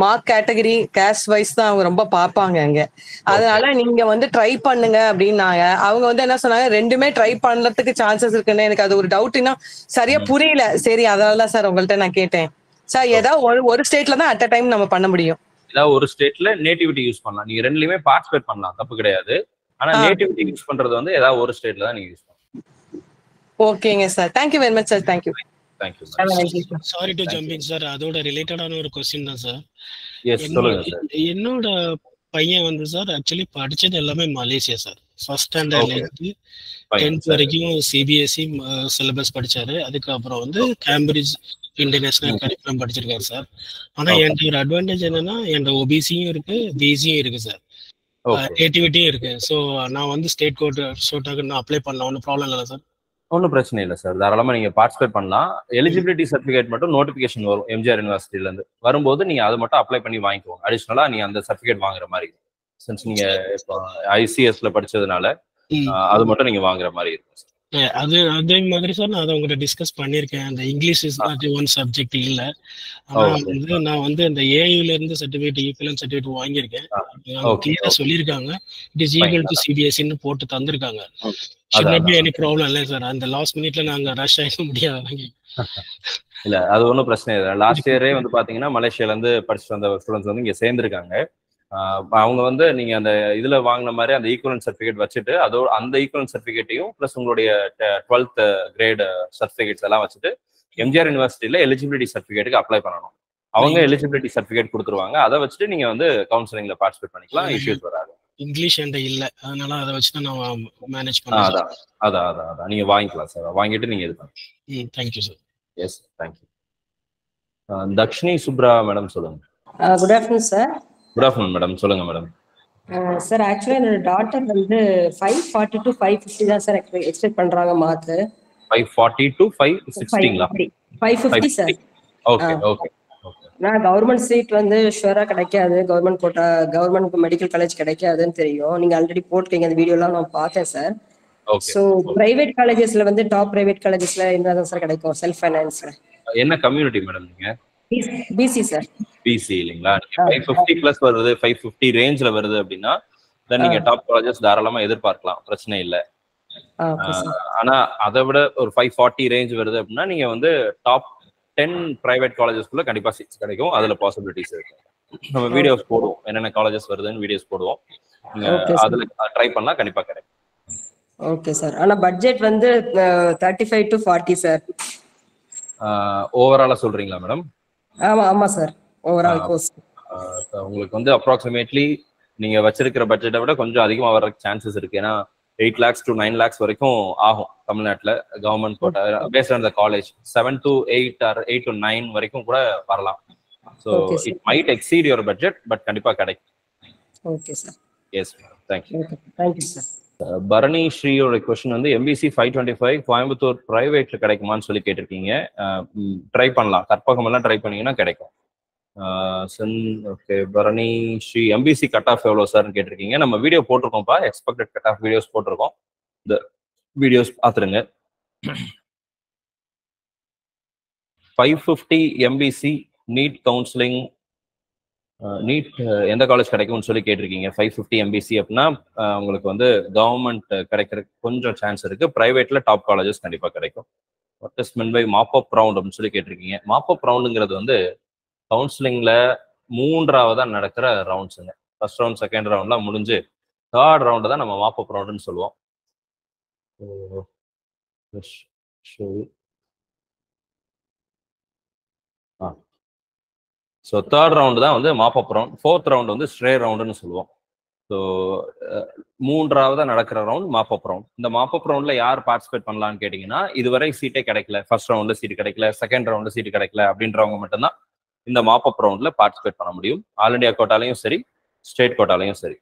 மார்க் கேட்டகரி கேஸ்ட் வைஸ் தான் அவங்க ரொம்ப பார்ப்பாங்க அங்க. அதனால நீங்க வந்து ட்ரை பண்ணுங்க அப்படின்னாங்க. அவங்க வந்து என்ன சொன்னாங்க, ரெண்டுமே ட்ரை பண்றதுக்கு சான்சஸ் இருக்குன்னு. எனக்கு அது ஒரு டவுட்னா சரியா புரியல. சரி அதனாலதான் சார் உங்கள்ட்ட நான் கேட்டேன். சார் ஏதாவது ஒரு ஸ்டேட்ல தான் அட் அ டைம் நம்ம பண்ண முடியும்? ஏதாவது ஒரு ஸ்டேட்ல நேட்டிவிட்டி யூஸ் பண்ணலாம், நீங்க ரெண்டுலயுமே பார்ட்டிசிபேட் பண்ணலாம், தப்பு கிடையாது. ஆனா நேட்டிவிட்டி யூஸ் பண்றது வந்து ஏதாவது ஒரு ஸ்டேட்ல தான் நீங்க யூஸ் பண்ணலாம். ஓகேங்க sir, thank you very much sir. Thank you. Sorry to jumping sir, அதோட ரிலேட்டடான ஒரு கொஸ்டின் தான் சார். என்னோட பையன் வந்து சார் ஆக்சுவலி படிச்சது எல்லாமே மலேசியா சார். ஃபர்ஸ்ட் ஸ்டாண்டர்ட்ல இருந்து 10th வரைக்கும் சிபிஎஸ்இ சிலபஸ் படிச்சாரு. அதுக்கப்புறம் வந்து கேம்பிரிட்ஜ் இன்டர்நேஷனல் கரிக்குலம் படிச்சிருக்காரு சார். ஆனா என்கிட்ட ஒரு அட்வான்டேஜ் என்னன்னா என்கிட்ட ஓபிசியும் இருக்கு, பிசியும் இருக்கு சார், நேட்டிவிட்டியும் இருக்கு. ஸோ நான் வந்து ஸ்டேட் கோட்டாக்கு நான் அப்ளை பண்ணலாம், ஒன்றும் ப்ராப்ளம் இல்லை சார்? ஒன்றும் பிரச்சனை இல்லை சார், தாராளமாக நீங்கள் பார்ட்டிசிபேட் பண்ணலாம். எலிஜிபிலிட்டி சர்டிஃபிகேட் மட்டும் நோட்டிஃபிகேஷன் வரும் எம்ஜிஆர் யூனிவர்சிட்டியிலேருந்து. வரும்போது நீங்கள் அதை மட்டும் அப்ளை பண்ணி வாங்கிக்கோங்க. அடிஷ்னலாக நீங்கள் அந்த சர்டிஃபிகேட் வாங்குற மாதிரி இருக்கும். சின்ஸ் நீங்கள் இப்போ ஐசிஎஸ்ல படிச்சதுனால அது மட்டும் நீங்கள் வாங்குற மாதிரி இருக்கும் சார். அது அதே மாதிரி சார் நான் அதை உங்கள்கிட்ட டிஸ்கஸ் பண்ணியிருக்கேன். அந்த English is not one subject இல்லை. ஆனால் வந்து நான் வந்து அந்த ஏயுல இருந்து சர்டிஃபிகேட் ஈக்குவலன்ட் சர்டிஃபிகேட் வாங்கியிருக்கேன். கிளியரா சொல்லியிருக்காங்க இட் இஸ் ஈக்குவல் டு சிபிஎஸ்இன்னு போட்டு தந்திருக்காங்க. எனி ப்ராப்ளம் இல்லை சார். அந்த லாஸ்ட் மினிட்ல நாங்க ரஷ் ஆக முடியாது. இல்ல அது ஒன்றும் பிரச்சனை இல்லை. லாஸ்ட் இயரே வந்து பாத்தீங்கன்னா மலேசியால இருந்து படிச்சுட்டு வந்த ஸ்டூடெண்ட்ஸ் வந்து இங்க சேர்ந்திருக்காங்க. அவங்க வந்து நீங்க அந்த இதுல வாங்கின மாதிரி அந்த ஈக்குவலன்ட் சர்டிஃபிகேட் வச்சுட்டு அதோட அந்த ஈக்குவலன்ட் சர்டிஃபிகேட்டையும் பிளஸ் உங்களுடைய 12th கிரேட் சர்டிஃபிகேட்ஸ் எல்லாம் வச்சுட்டு எம்ஜிஆர் யூனிவர்சிட்டியில எலிஜிபிலிட்டி சர்டிஃபிகேட்டுக்கு அப்ளை பண்ணணும். அவங்க எலிஜிபிலிட்டி சர்டிஃபிகேட் கொடுத்துருவாங்க. அதை வச்சுட்டு நீங்க வந்து கவுன்சிலிங்ல பார்ட்டிசிபேட் பண்ணிக்கலாம், இஷ்யூஸ் வராது. இங்கிலீஷ் என்கிட்ட இல்ல, அதனால அதை வச்சு தான் நான் மேனேஜ் பண்ணேன். அதான் நீங்க வாங்கிக்கலாம் சார். வாங்கிட்டு நீங்க இது பண்ணுங்க. Thank you sir. Yes thank you. Dakshini Subra madam சொல்லுங்க. Good afternoon sir. Good afternoon madam, சொல்லுங்க மேடம். சார் ஆக்சுவலா என்னோட டாட்டர் வந்து 540 to 550 தான் சார் எக்ஸ்பெக்ட் பண்றாங்க மார்க். 540 to 560ங்களா? 550 சார். Okay okay. நான் கவர்மெண்ட் சீட் வந்து ஷுவரா கிடைக்காது, government quota government medical college கிடைக்காதுன்னு தெரியும். நீங்க ஆல்ரெடி போட்டுருக்கீங்க, அந்த வீடியோலாம் நான் பார்த்தேன் சார். ஸோ பிரைவேட் காலேஜஸ்ல வந்து டாப் பிரைவேட் காலேஜஸ்ல என்னதான் சார் கிடைக்கும் செல்ஃப் ஃபைனான்ஸ்ல? என்ன கம்யூனிட்டி மேடம் நீங்க? BC sir. பிசி இல்லைங்களா? 550 பிளஸ் வருது, 550 ரேஞ்ச்ல வருது அப்படின்னா தென் நீங்க டாப் காலேஜஸ் தாராளமா எதிர்பார்க்கலாம், பிரச்சனை இல்லை. ஆனா அதை விட ஒரு 540 ரேஞ்ச் வருது அப்படின்னா நீங்க வந்து டாப் 10 பிரைவேட் காலேஜஸ்க்குள்ள கண்டிப்பா சீட்ஸ் கிடைக்கும். அதுல பாசிபிலிட்டிஸ் இருக்கு. நம்ம வீடியோஸ் போடுவோம், என்னென்ன காலேஜஸ் வருதுன்னு வீடியோஸ் போடுவோம். நீங்க அதுல ட்ரை பண்ணலாம், கண்டிப்பா கிடைக்கும். Okay sir. ஆனா பட்ஜெட் வந்து 35 to 40 சார். ஓவராலா சொல்றீங்களா மேடம்? ஆமா சார், ஓவரால் கோர்ஸ். உங்களுக்கு வந்து அப்ராக்சிமேட்லி நீங்க வச்சிருக்கிற பட்ஜெட்டை விட கொஞ்சம் அதிகமா வர சான்சஸ் இருக்கு. ஏன்னா 8 lakhs to 9 lakhs வரைக்கும் ஆகும் தமிழ்நாட்டுல government quota based on the college. 7 to 8 or 8 to 9 வரைக்கும் கூட வரலாம். So it might exceed your budget, but கண்டிப்பா கிடைக்கும். Okay sir. Yes ma'am, thank you. Thank you sir. Bharani ஸ்ரீயோட கொஸ்டின் வந்து எம்பிசி 525 கோயம்புத்தூர் பிரைவேட்ல கிடைக்குமான்னு சொல்லி கேட்டிருக்கீங்க. ட்ரை பண்ணலாம், கற்பகம் எல்லாம் ட்ரை பண்ணீங்கன்னா கிடைக்கும். Okay, Bharani Shri MBC cut off எவ்வளோ சார்னு கேட்டிருக்கீங்க. நம்ம வீடியோ போட்டிருக்கோம்ப்பா, எக்ஸ்பெக்டட் கட் ஆஃப் வீடியோஸ் போட்டிருக்கோம். இந்த வீடியோஸ் பார்த்துருங்க. 550 எம்பிசி நீட் கவுன்சிலிங், நீட் எந்த காலேஜ் கிடைக்கும்னு சொல்லி கேட்டிருக்கீங்க. 550 எம்பிசி அப்படின்னா உங்களுக்கு வந்து கவர்மெண்ட் கிடைக்கிறதுக்கு கொஞ்சம் சான்ஸ் இருக்கு. பிரைவேட்ல டாப் காலேஜஸ் கண்டிப்பா கிடைக்கும். What is mean by mop up round அப்படின்னு சொல்லி கேட்டிருக்கீங்க. மாப் அப் ரவுண்டுங்கிறது வந்து கவுன்சிலிங்ல 3ஆவதா நடக்கிற ரவுண்ட்ஸுங்க. ஃபர்ஸ்ட் ரவுண்ட் செகண்ட் ரவுண்ட்லாம் முடிஞ்சு 3rd ரவுண்டு தான் நம்ம மாப் அப் ரவுண்டுன்னு சொல்லுவோம். ஸோ 3rd ரவுண்டு தான் வந்து mop up round. 4th round வந்து ஸ்ட்ரே ரவுண்டுன்னு சொல்லுவோம். ஸோ 3ஆவதா நடக்கிற ரவுண்ட் மாப் அப் ரவுண்ட். இந்த மாப் அப் ரவுண்ட்ல யார் பார்ட்டிசிபேட் பண்ணலான்னு கேட்டீங்கன்னா, இதுவரை சீட்டே கிடைக்கல, ஃபர்ஸ்ட் ரவுண்ட்ல சீட்டு கிடைக்கல, செகண்ட் ரவுண்ட்ல சீட்டு கிடைக்கல அப்படின்றவங்க மட்டும்தான் இந்த மாப் அப் ரவுண்ட்ல பார்ட்டிசிபேட் பண்ண முடியும். ஆல் இண்டியா கோட்டாலையும் சரி, ஸ்டேட் கோட்டாலையும் சரி.